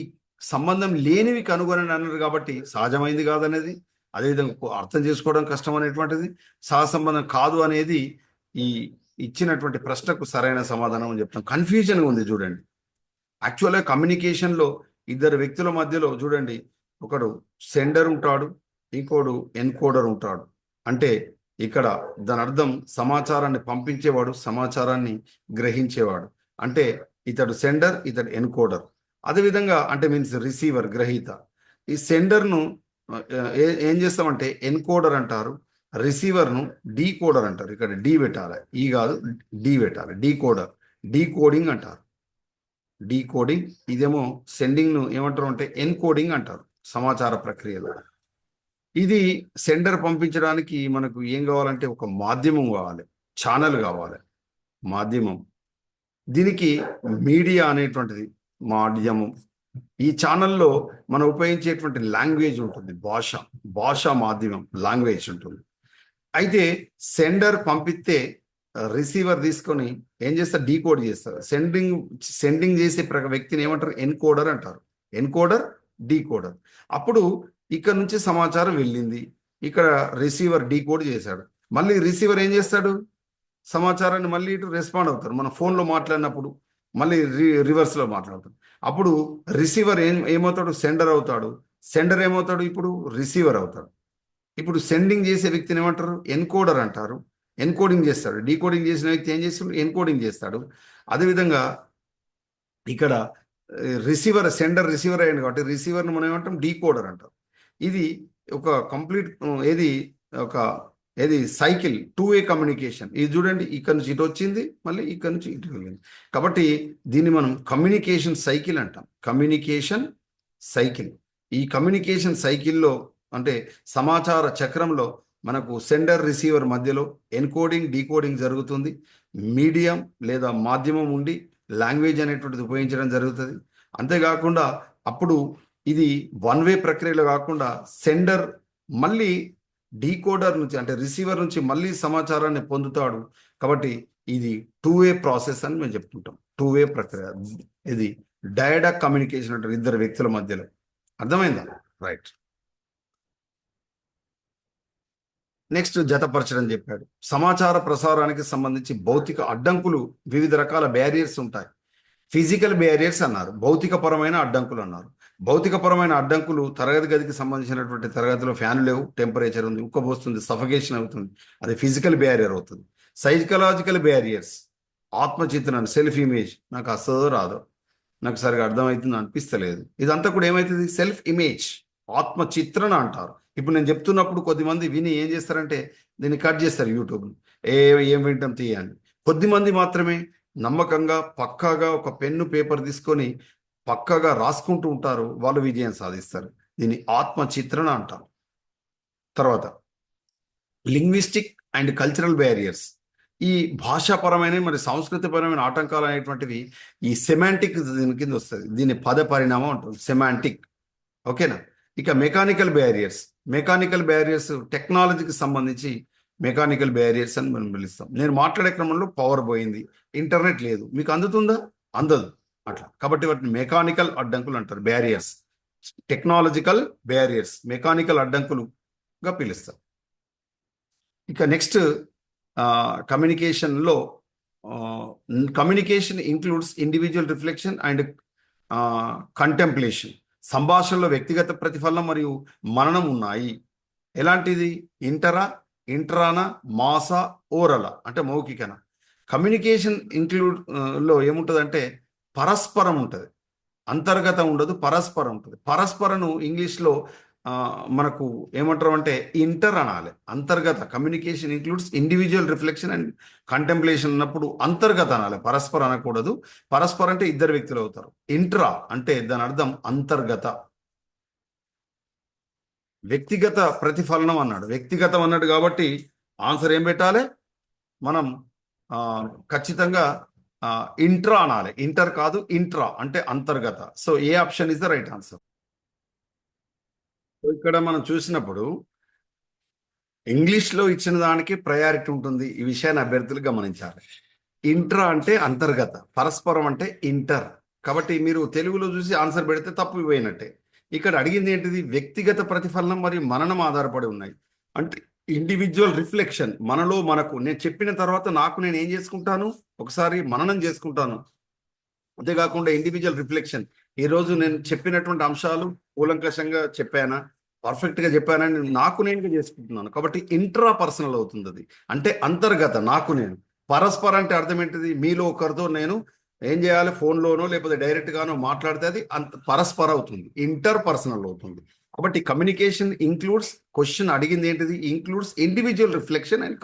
సంబంధం లేనివి కనుగొనని అన్నారు కాబట్టి సహజమైంది కాదనేది, అదేవిధంగా అర్థం చేసుకోవడం కష్టం అనేటువంటిది, సహసంబంధం కాదు అనేది ఈ ఇచ్చినటువంటి ప్రశ్నకు సరైన సమాధానం అని చెప్తాం. కన్ఫ్యూజన్గా ఉంది చూడండి. యాక్చువల్గా కమ్యూనికేషన్లో ఇద్దరు వ్యక్తుల మధ్యలో చూడండి, ఒకడు సెండర్ ఉంటాడు, ఇంకోడు ఎన్కోడర్ ఉంటాడు. అంటే ఇక్కడ దాని అర్థం సమాచారాన్ని పంపించేవాడు, సమాచారాన్ని గ్రహించేవాడు. అంటే ఇతడు సెండర్, ఇతడు ఎన్కోడర్. అదేవిధంగా అంటే మీన్స్ రిసీవర్, గ్రహీత. ఈ సెండర్ను ఏం చేస్తామంటే ఎన్కోడర్ అంటారు, రిసీవర్ను డీకోడర్ అంటారు. ఇక్కడ డి పెట్టాలి, ఈ కాదు డి పెట్టాలి. డీకోడింగ్ అంటారు. డీకోడింగ్. ఇదేమో సెండింగ్ను ఏమంటారు అంటే ఎన్కోడింగ్ అంటారు సమాచార ప్రక్రియలో. ఇది సెండర్ పంపించడానికి మనకు ఏం కావాలంటే ఒక మాధ్యమం కావాలి, ఛానల్ కావాలి, మాధ్యమం. దీనికి మీడియా అనేటువంటిది మాధ్యమం. ఈ ఛానల్లో మనం ఉపయోగించేటువంటి లాంగ్వేజ్ ఉంటుంది, భాష మాధ్యమం, లాంగ్వేజ్ ఉంటుంది. అయితే సెండర్ పంపిస్తే రిసీవర్ తీసుకొని ఏం చేస్తారు? డీకోడ్ చేస్తారు. సెండింగ్ చేసే వ్యక్తిని ఏమంటారు? ఎన్కోడర్ అంటారు. Encoder, decoder. అప్పుడు ఇక్కడ నుంచి సమాచారం వెళ్ళింది, ఇక్కడ రిసీవర్ డీకోడ్ చేశాడు. మళ్ళీ రిసీవర్ ఏం చేస్తాడు? సమాచారాన్ని మళ్ళీ ఇటు రెస్పాండ్ అవుతారు. మన ఫోన్లో మాట్లాడినప్పుడు మళ్ళీ రివర్స్లో మాట్లాడతాడు. అప్పుడు రిసీవర్ ఏమవుతాడు? సెండర్ అవుతాడు. సెండర్ ఏమవుతాడు? ఇప్పుడు రిసీవర్ అవుతాడు. ఇప్పుడు సెండింగ్ చేసే వ్యక్తిని ఏమంటారు? ఎన్కోడర్ అంటారు. ఎన్కోడింగ్ చేస్తాడు. డీకోడింగ్ చేసిన వ్యక్తి ఏం చేస్తాడు? ఎన్కోడింగ్ చేస్తాడు. అదేవిధంగా ఇక్కడ సెండర్ రిసీవర్ అయ్యాడు కాబట్టి రిసీవర్ని మనం ఏమంటాం? డీకోడర్ అంటాం. ఇది ఒక కంప్లీట్ ఒక ఏది సైకిల్, 2 వే కమ్యూనికేషన్. ఇది చూడండి, ఇక్కడ నుంచి ఇటు వచ్చింది, మళ్ళీ ఇక్కడ నుంచి ఇటు వెళ్ళింది. కాబట్టి దీన్ని మనం కమ్యూనికేషన్ సైకిల్ అంటాం. Communication cycle. ఈ కమ్యూనికేషన్ సైకిల్లో అంటే సమాచార చక్రంలో మనకు సెండర్ రిసీవర్ మధ్యలో ఎన్కోడింగ్ డీకోడింగ్ జరుగుతుంది. మీడియం లేదా మాధ్యమం ఉండి లాంగ్వేజ్ అనేటువంటిది ఉపయోగించడం జరుగుతుంది. అంతేకాకుండా అప్పుడు ఇది 1 వే ప్రక్రియలో కాకుండా సెండర్ మళ్ళీ డీకోడర్ నుంచి అంటే రిసీవర్ నుంచి మళ్ళీ సమాచారాన్ని పొందుతాడు. కాబట్టి ఇది 2 వే ప్రాసెస్ అని మేము చెప్పుకుంటాం. 2 వే ప్రక్రియ. ఇది డైరెక్ట్ కమ్యూనికేషన్ అంటారు ఇద్దరు వ్యక్తుల మధ్యలో. అర్థమైందా? రైట్. నెక్స్ట్ జతపరచడం చెప్పాడు. సమాచార ప్రసారానికి సంబంధించి భౌతిక అడ్డంకులు, వివిధ రకాల బ్యారియర్స్ ఉంటాయి. ఫిజికల్ బ్యారియర్స్ అన్నారు, భౌతికపరమైన అడ్డంకులు అన్నారు. భౌతికపరమైన అడ్డంకులు తరగతి గదికి సంబంధించినటువంటి తరగతిలో ఫ్యాన్ లేవు, టెంపరేచర్ ఉంది, ఉక్కబోస్తుంది, సఫకేషన్ అవుతుంది, అది ఫిజికల్ బ్యారియర్ అవుతుంది. సైకలాజికల్ బ్యారియర్స్, ఆత్మచిత్రణం, సెల్ఫ్ ఇమేజ్, నాకు అసలు రాదు, నాకు సరిగా అర్థమవుతుంది అనిపిస్తలేదు, ఇదంతా కూడా ఏమవుతుంది? సెల్ఫ్ ఇమేజ్, ఆత్మచిత్రణ అంటారు. ఇప్పుడు నేను చెప్తున్నప్పుడు కొద్దిమంది విని ఏం చేస్తారంటే దీన్ని కట్ చేస్తారు యూట్యూబ్. ఏం వింటాం తీయని. కొద్దిమంది మాత్రమే నమ్మకంగా పక్కాగా ఒక పెన్ను పేపర్ తీసుకొని పక్కాగా రాసుకుంటూ ఉంటారు, వాళ్ళు విజయం సాధిస్తారు. దీన్ని ఆత్మచిత్రణ అంటారు. తర్వాత లింగ్విస్టిక్ అండ్ కల్చరల్ బ్యారియర్స్, ఈ భాషాపరమైన మరి సాంస్కృతికపరమైన ఆటంకాలు అనేటువంటివి ఈ సెమాంటిక్ దీని కింద వస్తుంది. దీన్ని పద పరిణామం అంటుంది, సెమాంటిక్. ఓకేనా? ఇక మెకానికల్ బ్యారియర్స్. మెకానికల్ బ్యారియర్స్ టెక్నాలజీకి సంబంధించి మెకానికల్ బ్యారియర్స్ అని మనం పిలుస్తాం. నేను మాట్లాడే క్రమంలో పవర్ పోయింది, ఇంటర్నెట్ లేదు, మీకు అందుతుందా? అందదు అట్లా. కాబట్టి వాటిని మెకానికల్ అడ్డంకులు అంటారు, బ్యారియర్స్. టెక్నాలజికల్ బ్యారియర్స్ మెకానికల్ అడ్డంకులుగా పిలుస్తారు. ఇక నెక్స్ట్ కమ్యూనికేషన్లో communication includes individual reflection and contemplation. సంభాషణలో వ్యక్తిగత ప్రతిఫలనం మరియు మననం ఉన్నాయి. ఎలాంటిది? ఇంట్రానా, మాసా, ఓరలా అంటే మౌఖికన. కమ్యూనికేషన్ లో ఏముంటుంది? పరస్పరం ఉంటుంది, అంతర్గతం ఉండదు, పరస్పరం ఉంటుంది. పరస్పరను ఇంగ్లీష్లో మనకు ఏమంటారు అంటే ఇంటర్ అనాలి. అంతర్గత. Communication includes individual reflection and contemplation అన్నప్పుడు అంతర్గత అనాలి, పరస్పరం అనకూడదు. పరస్పరం అంటే ఇద్దరు వ్యక్తులు అవుతారు. ఇంట్రా అంటే దాని అర్థం అంతర్గత. వ్యక్తిగత ప్రతిఫలనం అన్నాడు, వ్యక్తిగతం అన్నాడు కాబట్టి ఆన్సర్ ఏం పెట్టాలి మనం? ఖచ్చితంగా ఇంట్రా అనాలి. ఇంటర్ కాదు, ఇంట్రా అంటే అంతర్గత. So A option is the right answer. ఇక్కడ మనం చూసినప్పుడు ఇంగ్లీష్లో ఇచ్చిన దానికి ప్రయారిటీ ఉంటుంది, ఈ విషయాన్ని అభ్యర్థులు గమనించాలి. ఇంట్రా అంటే అంతర్గత, పరస్పరం అంటే ఇంటర్. కాబట్టి మీరు తెలుగులో చూసి ఆన్సర్ పెడితే తప్పు పోయినట్టే. ఇక్కడ అడిగింది ఏంటిది? వ్యక్తిగత ప్రతిఫలనం మరియు మననం ఆధారపడి ఉన్నాయి. అంటే ఇండివిజువల్ రిఫ్లెక్షన్, మనలో మనకు. నేను చెప్పిన తర్వాత నాకు నేను ఏం చేసుకుంటాను? ఒకసారి మననం చేసుకుంటాను. అంతేకాకుండా ఇండివిజువల్ రిఫ్లెక్షన్, ఈరోజు నేను చెప్పినటువంటి అంశాలు కూలంకషంగా చెప్పానా, పర్ఫెక్ట్గా చెప్పానని నాకు నేనుగా చేసుకుంటున్నాను. కాబట్టి ఇంట్రా పర్సనల్ అవుతుంది అది, అంటే అంతర్గత, నాకు నేను. పరస్పరం అంటే అర్థం ఏంటిది? మీలో ఒకరితో నేను ఏం చేయాలి? ఫోన్లోనో లేకపోతే డైరెక్ట్గానో మాట్లాడితే అది పరస్పర అవుతుంది, ఇంటర్ పర్సనల్ అవుతుంది. కాబట్టి కమ్యూనికేషన్ ఇంక్లూడ్స్, క్వశ్చన్ అడిగింది ఏంటిది? Includes individual reflection and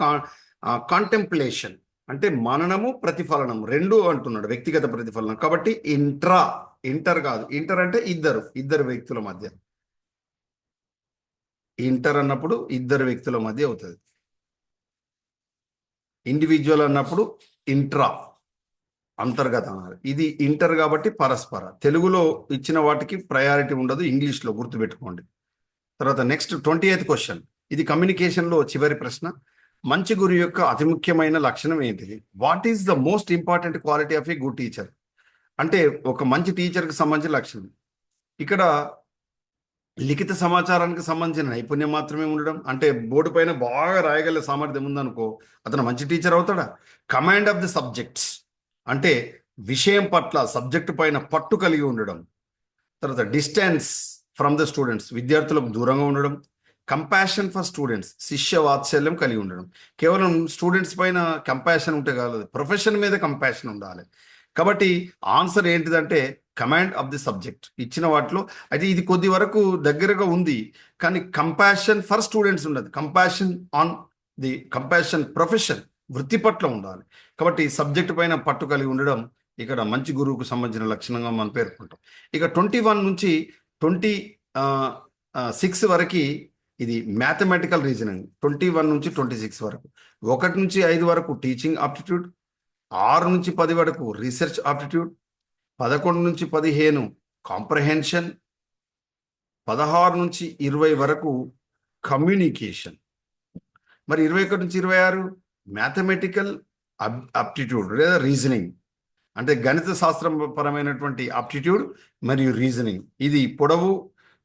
contemplation, అంటే మననము ప్రతిఫలనం రెండు అంటున్నాడు, వ్యక్తిగత ప్రతిఫలనం. కాబట్టి ఇంటర్ కాదు, ఇంటర్ అంటే ఇద్దరు వ్యక్తుల మధ్య. ఇంటర్ అన్నప్పుడు ఇద్దరు వ్యక్తుల మధ్య అవుతుంది. ఇండివిజువల్ అన్నప్పుడు ఇంట్రా, అంతర్గత అన్నారు. ఇది ఇంటర్ కాబట్టి పరస్పర. తెలుగులో ఇచ్చిన వాటికి ప్రయారిటీ ఉండదు, ఇంగ్లీష్లో గుర్తుపెట్టుకోండి. తర్వాత నెక్స్ట్ 28th క్వశ్చన్. ఇది కమ్యూనికేషన్లో చివరి ప్రశ్న. మంచి గురు యొక్క అతి ముఖ్యమైన లక్షణం ఏంటిది? What is the most important quality of a good teacher? అంటే ఒక మంచి టీచర్కి సంబంధించిన లక్షణం. ఇక్కడ లిఖిత సమాచారానికి సంబంధించిన నైపుణ్యం మాత్రమే ఉండడం, అంటే బోర్డు పైన బాగా రాయగల సామర్థ్యం ఉందనుకో, అతను మంచి టీచర్ అవుతాడా? కమాండ్ ఆఫ్ ది సబ్జెక్ట్స్, అంటే విషయం పట్ల, సబ్జెక్టు పైన పట్టు కలిగి ఉండడం. తర్వాత డిస్టెన్స్ ఫ్రమ్ ద స్టూడెంట్స్, విద్యార్థులకు దూరంగా ఉండడం. కంపాషన్ ఫర్ స్టూడెంట్స్, శిష్య వాత్సల్యం కలిగి ఉండడం. కేవలం స్టూడెంట్స్ పైన కంపాషన్ ఉంటే కాదు, ప్రొఫెషన్ మీద కంపాషన్ ఉండాలి. కాబట్టి ఆన్సర్ ఏంటిదంటే కమాండ్ ఆఫ్ ది సబ్జెక్ట్. ఇచ్చిన వాటిలో అయితే ఇది కొద్ది వరకు దగ్గరగా ఉంది, కానీ కంపాషన్ ఫర్ స్టూడెంట్స్ ఉండదు, compassion on the compassion profession, వృత్తి పట్ల ఉండాలి. కాబట్టి సబ్జెక్ట్ పైన పట్టు కలిగి ఉండడం ఇక్కడ మంచి గురువుకు సంబంధించిన లక్షణంగా మనం పేర్కొంటాం. ఇక 21 నుంచి 26 వరకు ఇది మ్యాథమెటికల్ రీజనింగ్. 21 నుంచి 26 వరకు, 1 నుంచి 5 వరకు టీచింగ్ ఆప్టిట్యూడ్, 6 నుంచి 10 వరకు రీసెర్చ్ ఆప్టిట్యూడ్, 11 నుంచి 15 కాంప్రహెన్షన్, 16 నుంచి 20 వరకు కమ్యూనికేషన్, మరి 21 నుంచి 26 మ్యాథమెటికల్ ఆప్టిట్యూడ్ లేదా రీజనింగ్, అంటే గణిత శాస్త్రం పరమైనటువంటి ఆప్టిట్యూడ్ మరియు రీజనింగ్. ఇది పొడవు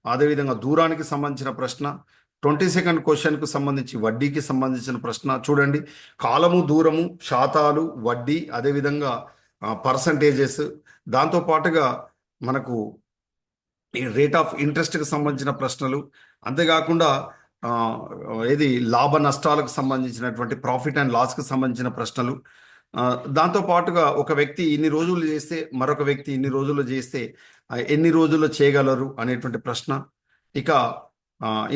అదేవిధంగా దూరానికి సంబంధించిన ప్రశ్న. 22nd క్వశ్చన్కు సంబంధించి వడ్డీకి సంబంధించిన ప్రశ్న. చూడండి, కాలము, దూరము, శాతాలు, వడ్డీ, అదేవిధంగా పర్సంటేజెస్, దాంతోపాటుగా మనకు ఈ రేట్ ఆఫ్ ఇంట్రెస్ట్కి సంబంధించిన ప్రశ్నలు, అంతేకాకుండా ఏది లాభ నష్టాలకు సంబంధించినటువంటి ప్రాఫిట్ అండ్ లాస్కి సంబంధించిన ప్రశ్నలు, దాంతోపాటుగా ఒక వ్యక్తి ఇన్ని రోజులు చేస్తే మరొక వ్యక్తి ఇన్ని రోజుల్లో చేస్తే ఎన్ని రోజుల్లో చేయగలరు అనేటువంటి ప్రశ్న. ఇక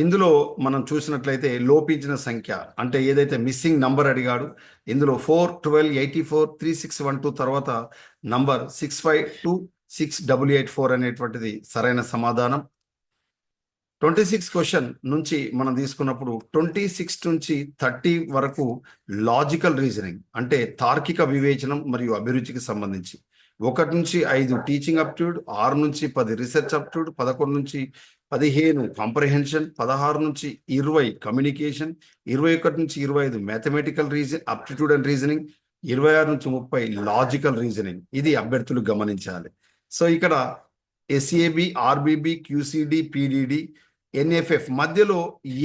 ఇందులో మనం చూసినట్లయితే లోపించిన సంఖ్య అంటే ఏదైతే మిస్సింగ్ నంబర్ అడిగాడు, ఇందులో 4, 12, 84, 3612 తర్వాత నంబర్ 65268884 అనేటువంటిది సరైన సమాధానం. 26 క్వశ్చన్ నుంచి మనం తీసుకున్నప్పుడు 26 నుంచి 30 వరకు లాజికల్ రీజనింగ్ అంటే తార్కిక వివేచనం మరియు అభిరుచికి సంబంధించి. 1 నుంచి 5 టీచింగ్ అప్టిట్యూడ్, 6 నుంచి 10 రీసెర్చ్ అప్టిట్యూడ్, 11 నుంచి 15 కాంప్రహెన్షన్, 16 నుంచి 20 కమ్యూనికేషన్, 21 నుంచి 25 మ్యాథమెటికల్ అప్టిట్యూడ్ అండ్ రీజనింగ్, 26 నుంచి 30 లాజికల్ రీజనింగ్. ఇది అభ్యర్థులు గమనించాలి. సో ఇక్కడ ఎస్ఏబి, ఆర్బిబి, క్యూసిడి, పిడిడి, ఎన్ఎఫ్ఎఫ్ మధ్యలో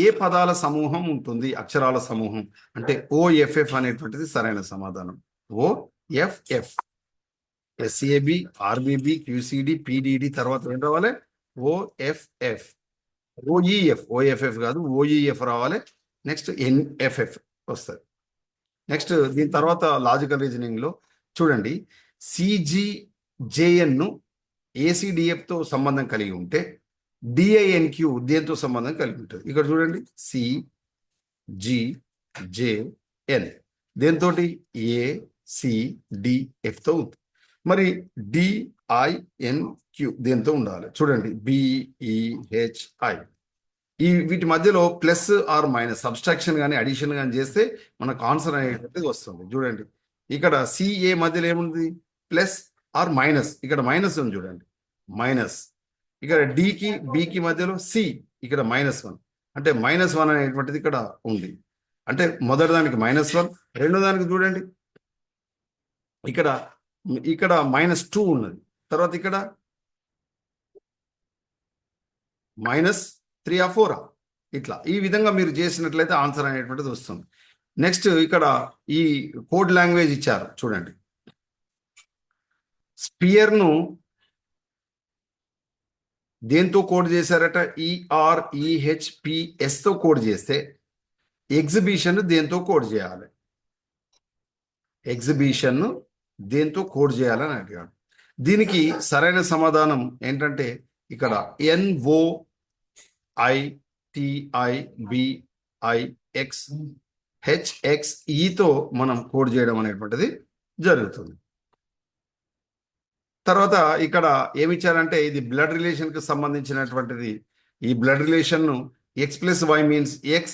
ఏ పదాల సమూహం ఉంటుంది? అక్షరాల సమూహం అంటే ఓఎఫ్ఎఫ్ అనేటువంటిది సరైన సమాధానం. ఓఎఫ్ఎఫ్, ఎస్ఏబి, ఆర్బిబి, క్యూసిడి, పిడిడి తర్వాత ఏం రావాలి? ఓఎఫ్ఎఫ్. ఓఈఎఫ్, ఓఎఫ్ఎఫ్ కాదు, ఓఈఎఫ్ రావాలి. నెక్స్ట్ ఎన్ఎఫ్ఎఫ్ వస్తుంది. నెక్స్ట్ దీని తర్వాత లాజికల్ రీజనింగ్ లో చూడండి, సిజిజేఎన్ను ఏసీడిఎఫ్తో సంబంధం కలిగి ఉంటే డిఐఎన్క్యూ దేంతో సంబంధం కలిగి ఉంటుంది? ఇక్కడ చూడండి, సిజిజేఎన్ దేంతో? ఏసిడిఎఫ్తో ఉంది. మరి డిఐఎన్క్యూ దేంతో ఉండాలి? చూడండి, బిఈహెచ్ఐ. వీటి మధ్యలో ప్లస్ ఆర్ మైనస్ సబ్స్ట్రాక్షన్ కానీ అడిషన్ కానీ చేస్తే మనకు ఆన్సర్ అనేటువంటిది వస్తుంది. చూడండి, ఇక్కడ సిఏ మధ్యలో ఏముంది? Plus or minus. ఇక్కడ మైనస్ ఉంది చూడండి, మైనస్. ఇక్కడ డికి బికి మధ్యలో సి, ఇక్కడ -1 అంటే -1 అనేటువంటిది ఇక్కడ ఉంది. అంటే మొదటి దానికి -1, రెండో దానికి చూడండి ఇక్కడ -2 ఉన్నది. తర్వాత ఇక్కడ -3 ఆ 4 ఇట్లా ఈ విధంగా మీరు చేసినట్లయితే ఆన్సర్ అనేటువంటిది వస్తుంది. నెక్స్ట్ ఇక్కడ ఈ కోడ్ లాంగ్వేజ్ ఇచ్చారు చూడండి. స్పియర్ను దేంతో కోడ్ చేశారట? ఈఆర్ఈహెచ్పిఎస్తో కోడ్ చేస్తే ఎగ్జిబిషన్ దేంతో కోడ్ చేయాలి? ఎగ్జిబిషన్ దేంతో కోడ్ చేయాలని అడిగాడు. దీనికి సరైన సమాధానం ఏంటంటే ఇక్కడ NOITIBIXHXEతో మనం కోడ్ చేయడం అనేటువంటిది జరుగుతుంది. తర్వాత ఇక్కడ ఏమిచ్చారంటే ఇది బ్లడ్ రిలేషన్కి సంబంధించినటువంటిది. ఈ బ్లడ్ రిలేషన్ను x + y means x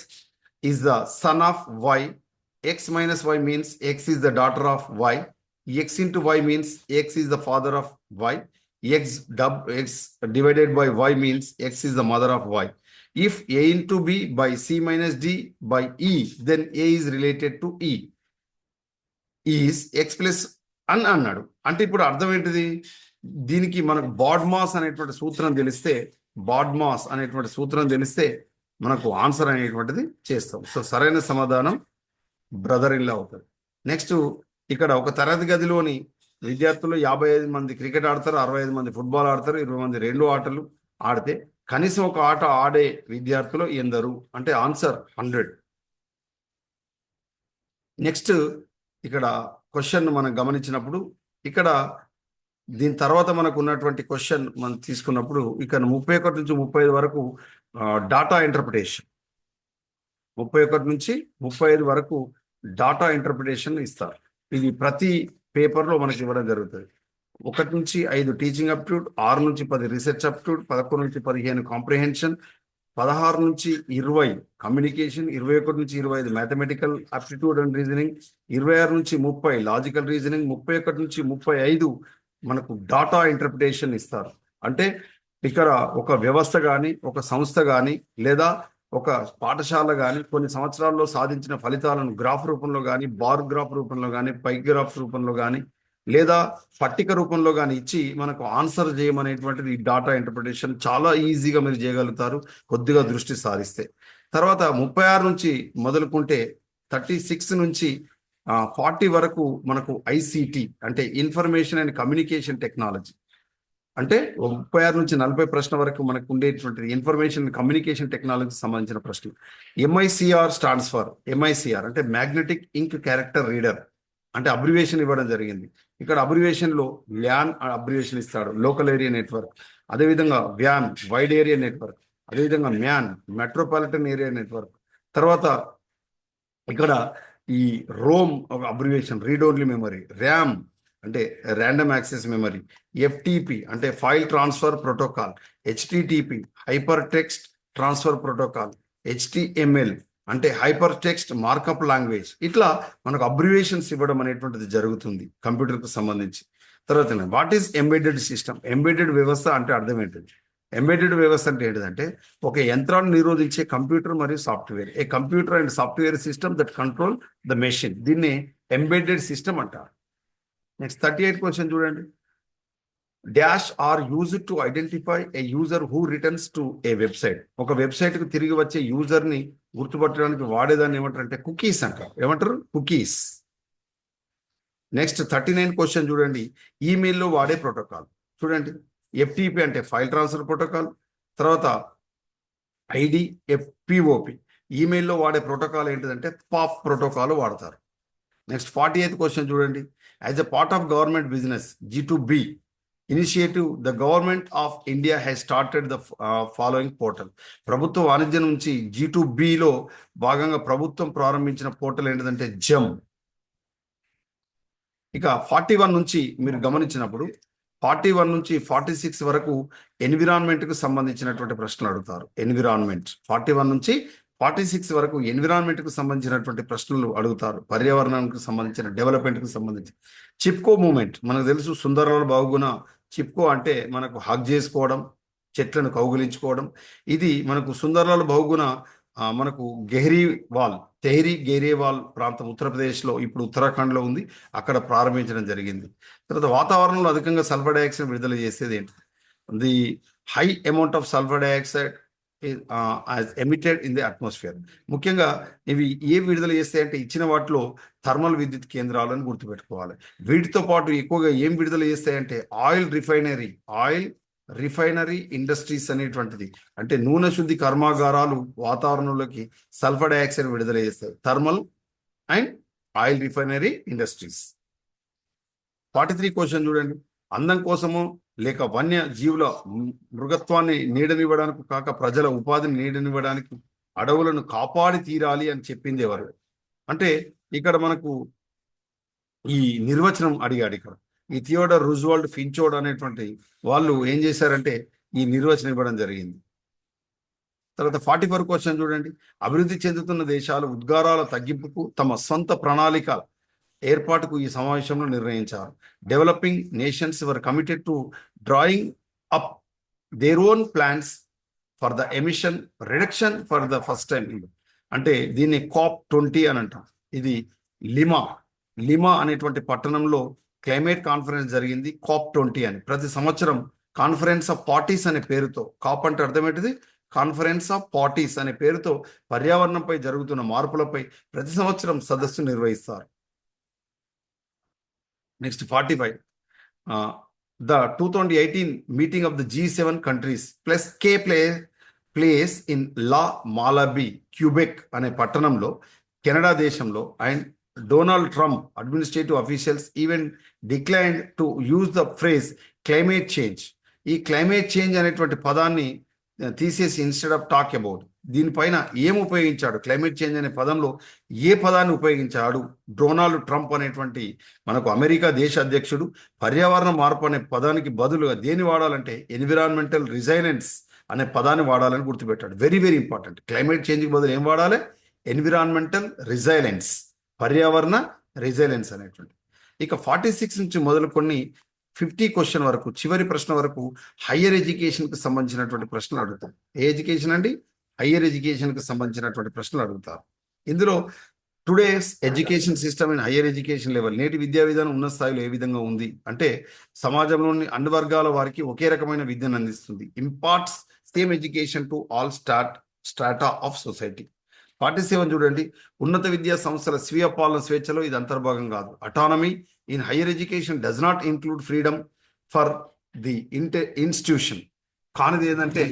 is the son of y, x - y means x is the daughter of y, x × y means x is the father of y, x divided by y means x is the mother of y. If a into b by c minus d by e, then a is related to e. Is x plus అని అన్నాడు. అంటే ఇప్పుడు అర్థం ఏంటిది? దీనికి మనకు BODMAS అనేటువంటి సూత్రం తెలిస్తే మనకు ఆన్సర్ అనేటువంటిది చేస్తాం. సో సరైన సమాధానం బ్రదర్ ఇన్ లా అవుతుంది. నెక్స్ట్ ఇక్కడ ఒక తరగతి గదిలోని విద్యార్థులు 55 మంది క్రికెట్ ఆడతారు, 65 మంది ఫుట్బాల్ ఆడతారు, 20 మంది 2 ఆటలు ఆడితే కనీసం ఒక ఆట ఆడే విద్యార్థులు ఎందరు? అంటే ఆన్సర్ 100. నెక్స్ట్ ఇక్కడ క్వశ్చన్ మనం గమనించినప్పుడు ఇక్కడ దీని తర్వాత మనకు ఉన్నటువంటి క్వశ్చన్ మనం తీసుకున్నప్పుడు ఇక్కడ 31 నుంచి 35 వరకు డాటా ఇంటర్ప్రిటేషన్. 31 నుంచి 35 వరకు డాటా ఇంటర్ప్రిటేషన్ ఇస్తారు. ఇది ప్రతి పేపర్లో మనకి ఇవ్వడం జరుగుతుంది. 1 నుంచి 5 టీచింగ్ అప్టిట్యూడ్, 6 నుంచి 10 రీసెర్చ్ అప్టిట్యూడ్, 11 నుంచి 15 కాంప్రిహెన్షన్, 16 నుంచి 20 కమ్యూనికేషన్, 21 నుంచి 25 మ్యాథమెటికల్ అప్టిట్యూడ్ అండ్ రీజనింగ్, 26 నుంచి 30 లాజికల్ రీజనింగ్, 31 నుంచి 35 మనకు డాటా ఇంటర్ప్రిటేషన్ ఇస్తారు. అంటే ఇక్కడ ఒక వ్యవస్థ కానీ, ఒక సంస్థ కానీ, లేదా ఒక పాఠశాల కానీ కొన్ని సంవత్సరాల్లో సాధించిన ఫలితాలను గ్రాఫ్ రూపంలో కానీ, బార్ గ్రాఫ్ రూపంలో కానీ, పై గ్రాఫ్ రూపంలో కానీ, లేదా పట్టిక రూపంలో కానీ ఇచ్చి మనకు ఆన్సర్ చేయమనేటువంటిది ఈ డాటా ఇంటర్ప్రిటేషన్ చాలా ఈజీగా మీరు చేయగలుగుతారు కొద్దిగా దృష్టి సారిస్తే. తర్వాత 36 నుంచి మొదలుకుంటే 36 నుంచి 40 వరకు మనకు ఐసిటి అంటే ఇన్ఫర్మేషన్ అండ్ కమ్యూనికేషన్ టెక్నాలజీ. అంటే 36 నుంచి 40 ప్రశ్న వరకు మనకు ఉండేటువంటి ఇన్ఫర్మేషన్ కమ్యూనికేషన్ టెక్నాలజీకి సంబంధించిన ప్రశ్న. ఎంఐసిఆర్ స్టాండ్స్ ఫర్ ఎంఐసిఆర్ అంటే మ్యాగ్నెటిక్ ఇంక్ క్యారెక్టర్ రీడర్ అంటే అబ్రివేషన్ ఇవ్వడం జరిగింది. ఇక్కడ అబ్రివేషన్లో ల్యాన్ అబ్రివేషన్ ఇస్తాడు, లోకల్ ఏరియా నెట్వర్క్. అదేవిధంగా వ్యాన్ వైడ్ ఏరియా నెట్వర్క్, అదేవిధంగా మ్యాన్ మెట్రోపాలిటన్ ఏరియా నెట్వర్క్. తర్వాత ఇక్కడ ఈ రోమ్ ఒక abbreviation read only memory, RAM అంటే ర్యాండమ్ యాక్సెస్ మెమరీ, ఎఫ్టిపి అంటే file transfer protocol, HTTP hyper text transfer protocol, HTML అంటే హైపర్ టెక్స్ట్ మార్కప్ లాంగ్వేజ్. ఇట్లా మనకు అబ్రివేషన్స్ ఇవ్వడం అనేటువంటిది జరుగుతుంది కంప్యూటర్కి సంబంధించి. తర్వాత what is embedded system? Embedded వ్యవస్థ అంటే అర్థం ఏంటంటే, ఎంబెడెడ్ వ్యవస్థ అంటే ఏంటిదంటే ఒక యంత్రాన్ని నిరోధించే కంప్యూటర్ మరియు software. A computer and software system that control the machine, దీన్ని ఎంబెడెడ్ సిస్టమ్ అంటారు. నెక్స్ట్ 38 క్వశ్చన్ చూడండి. Dash are used to identify a user who returns to a website. ఒక వెబ్సైట్ కు తిరిగి వచ్చే యూజర్ ని గుర్తుపట్టడానికి వాడేదాన్ని ఏమంటారు అంటే కుకీస్ అంటారు. ఏమంటారు? కుకీస్. నెక్స్ట్ 39 క్వశ్చన్ చూడండి. ఈమెయిల్లో వాడే ప్రోటోకాల్ చూడండి. ఎఫ్టిపి అంటే ఫైల్ ట్రాన్స్ఫర్ ప్రోటోకాల్. తర్వాత ఐడిఎఫ్పిఓపి ఈమెయిల్లో వాడే ప్రోటోకాల్ ఏంటిదంటే పాప్ ప్రోటోకాల్ వాడతారు. నెక్స్ట్ 48 క్వశ్చన్ చూడండి. As a part of government business G2B initiative the government of India has started the following portal. ప్రభుత్వ వాణిజ్యం నుంచి G2Bలో భాగంగా ప్రభుత్వం ప్రారంభించిన పోర్టల్ ఏంటిదంటే జమ్. ఇక 41 నుంచి మీరు గమనించినప్పుడు 41 నుంచి 46 వరకు ఎన్విరాన్మెంట్కు సంబంధించినటువంటి ప్రశ్నలు అడుగుతారు. ఎన్విరాన్మెంట్ 41 నుంచి 46 వరకు ఎన్విరాన్మెంట్కు సంబంధించినటువంటి ప్రశ్నలు అడుగుతారు. పర్యావరణానికి సంబంధించిన డెవలప్మెంట్కి సంబంధించి. చిప్కో మూమెంట్ మనకు తెలుసు. సుందరలాల్ బహుగుణ చిప్కో అంటే మనకు హగ్ చేసుకోవడం, చెట్లను కౌగిలించుకోవడం. ఇది మనకు సుందరలాల్ బహుగుణ మనకు తెహ్రీ గేరేవాల్ ప్రాంతం ఉత్తరప్రదేశ్లో, ఇప్పుడు ఉత్తరాఖండ్లో ఉంది, అక్కడ ప్రారంభించడం జరిగింది. తర్వాత వాతావరణంలో అధికంగా సల్ఫర్ డైఆక్సైడ్ విడుదల చేసేది ఏంటి? The high amount of sulphur dioxide emitted in the atmosphere. ముఖ్యంగా ఇవి ఏ విడుదల చేస్తాయంటే ఇచ్చిన వాటిలో థర్మల్ విద్యుత్ కేంద్రాలను గుర్తుపెట్టుకోవాలి. వీటితో పాటు ఎక్కువగా ఏం విడుదల చేస్తాయంటే ఆయిల్ రిఫైనరీ ఇండస్ట్రీస్ అనేటువంటిది, అంటే నూనె శుద్ధి కర్మాగారాలు వాతావరణంలోకి సల్ఫర్ డైఆక్సైడ్ విడుదల చేస్తాయి. Thermal and oil refinery industries. 43 question చూడండి. అందం కోసము లేక వన్య జీవుల మృగత్వాన్ని నీడనివ్వడానికి కాక ప్రజల ఉపాధిని నీడనివ్వడానికి అడవులను కాపాడి తీరాలి అని చెప్పింది ఎవరు? అంటే ఇక్కడ మనకు ఈ నిర్వచనం అడిగాడు. ఇక్కడ ఈ థియోడర్ రూజ్వెల్ట్ ఫించోడ్ అనేటువంటి వాళ్ళు ఏం చేశారంటే ఈ నిర్వచనం ఇవ్వడం జరిగింది. తర్వాత 44 క్వశ్చన్ చూడండి. అభివృద్ధి చెందుతున్న దేశాలు ఉద్గారాల తగ్గింపుకు తమ సొంత ప్రణాళిక ఏర్పాటుకు ఈ సమావేశంలో నిర్ణయించారు. Developing nations were committed to drawing up their own plans for the emission reduction for the first time. అంటే దీన్ని COP20 అని అంటాం. ఇది లిమా అనేటువంటి పట్టణంలో క్లైమేట్ కాన్ఫరెన్స్ జరిగింది, COP20 అని. ప్రతి సంవత్సరం కాన్ఫరెన్స్ ఆఫ్ పార్టీస్ అనే పేరుతో, కాప్ అంటే అర్థమేంటిది? కాన్ఫరెన్స్ ఆఫ్ పార్టీస్ అనే పేరుతో పర్యావరణంపై జరుగుతున్న మార్పులపై ప్రతి సంవత్సరం సదస్సు నిర్వహిస్తారు. Next 45 the 2018 meeting of the G7 countries plus place in La Malaby, Quebec అనే పట్టణంలో కెనడా దేశంలో and Donald Trump administrative officials even declined to use the phrase climate change. ఈ క్లైమేట్ చేంజ్ అనేటువంటి పదాన్ని తీసేసి ఇన్స్టెడ్ ఆఫ్ టాక్ అబౌట్ దీనిపైన ఏం ఉపయోగించాడు, క్లైమేట్ చేంజ్ అనే పదంలో ఏ పదాన్ని ఉపయోగించాడు? డొనాల్డ్ ట్రంప్ అనేటువంటి మనకు అమెరికా దేశ అధ్యక్షుడు పర్యావరణ మార్పు అనే పదానికి బదులుగా దేన్ని వాడాలంటే ఎన్విరాన్మెంటల్ రిజైలెన్స్ అనే పదాన్ని వాడాలని గుర్తుపెట్టాడు. Very very important. క్లైమేట్ చేంజ్కి బదులు ఏం వాడాలి? ఎన్విరాన్మెంటల్ రిజైలెన్స్, పర్యావరణ రిజైలెన్స్ అనేటువంటి. ఇక 46 నుంచి మొదలుకొని 50 క్వశ్చన్ వరకు, చివరి ప్రశ్న వరకు హయ్యర్ ఎడ్యుకేషన్కి సంబంధించినటువంటి ప్రశ్నలు అడుగుతారు. ఏ ఎడ్యుకేషన్ అండి? హయ్యర్ ఎడ్యుకేషన్కి సంబంధించినటువంటి ప్రశ్నలు అడుగుతారు. ఇందులో today's education system in higher education level, నేటి విద్యా విధానం ఉన్న స్థాయిలో ఏ విధంగా ఉంది అంటే సమాజంలోని అన్ని వర్గాల వారికి ఒకే రకమైన విద్యను అందిస్తుంది. Imparts same education to all strata of society. 47 చూడండి, ఉన్నత విద్యా సంస్థల స్వీయ పాలన స్వేచ్ఛలో ఇది అంతర్భాగం కాదు. Autonomy in higher education does not include freedom for the institution. కానిది ఏంటంటే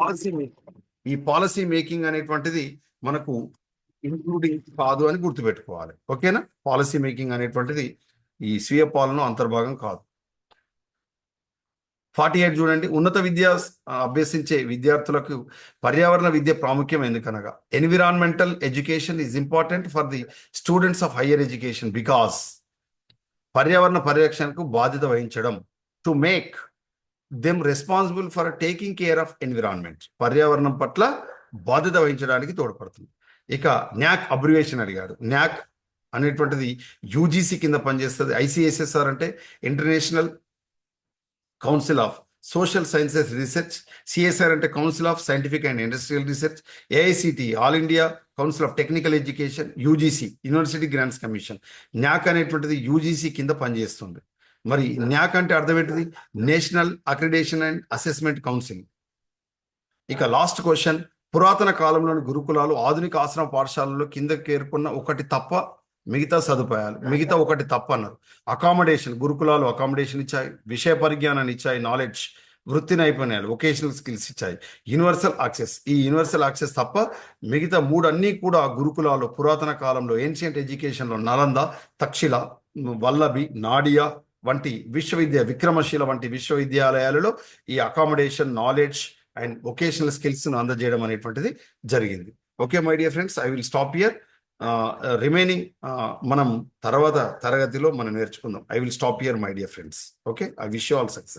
పాలసీ మేకింగ్. ఈ పాలసీ మేకింగ్ అనేటువంటిది మనకు ఇంక్లూడింగ్ కాదు అని గుర్తుపెట్టుకోవాలి. ఓకేనా? పాలసీ మేకింగ్ అనేటువంటిది ఈ స్వీయ పాలన అంతర్భాగం కాదు. 48 చూడండి, ఉన్నత విద్య అభ్యసించే విద్యార్థులకు పర్యావరణ విద్య ప్రాముఖ్యం ఎందుకనగా environmental education is important for the students of higher education because పర్యావరణ పరిరక్షణకు బాధ్యత వహించడం, to make them responsible for taking care of environment, పర్యావరణం పట్ల బాధ్యత వహించడానికి తోడ్పడుతుంది. ఇక న్యాక్ అబ్రివేషన్ అడిగాడు. న్యాక్ అనేటువంటిది యూజీసీ కింద పనిచేస్తుంది. ఐసిఎస్ఎస్ఆర్ అంటే international council of social sciences research, CSR అంటే council of scientific and industrial research, AICTE all India council of technical education, UGC university grants commission. NAAC అనేటువంటిది యూజీసీ కింద పనిచేస్తుంది. మరి న్యాక్ అంటే అర్థం ఏంటిది? National accreditation and assessment council. ఇక last question, పురాతన కాలంలోని గురుకులాలు ఆధునిక ఆశ్రమ పాఠశాలలో కింద పేర్కొన్న ఒకటి తప్ప మిగతా సదుపాయాలు, మిగతా ఒకటి తప్ప అన్నారు. అకామిడేషన్, గురుకులాలు అకామిడేషన్ ఇచ్చాయి, విషయ పరిజ్ఞానాన్ని ఇచ్చాయి, నాలెడ్జ్ వృత్తి నైపుణ్యాలు వొకేషనల్ స్కిల్స్ ఇచ్చాయి, యూనివర్సల్ యాక్సెస్. ఈ యూనివర్సల్ యాక్సెస్ తప్ప మిగతా 3 అన్నీ కూడా గురుకులాలు పురాతన కాలంలో ఏన్షియంట్ ఎడ్యుకేషన్లో నలంద, తక్షశిల, వల్లభి, నాడియా వంటి విక్రమశిల వంటి విశ్వవిద్యాలయాలలో ఈ అకామిడేషన్, నాలెడ్జ్ అండ్ వొకేషనల్ స్కిల్స్ను అందజేయడం అనేటువంటిది జరిగింది. Okay my dear friends, I will stop here. Remaining మనం తర్వాత తరగతిలో మనం నేర్చుకుందాం. I will stop here my dear friends. Okay, I wish you all success.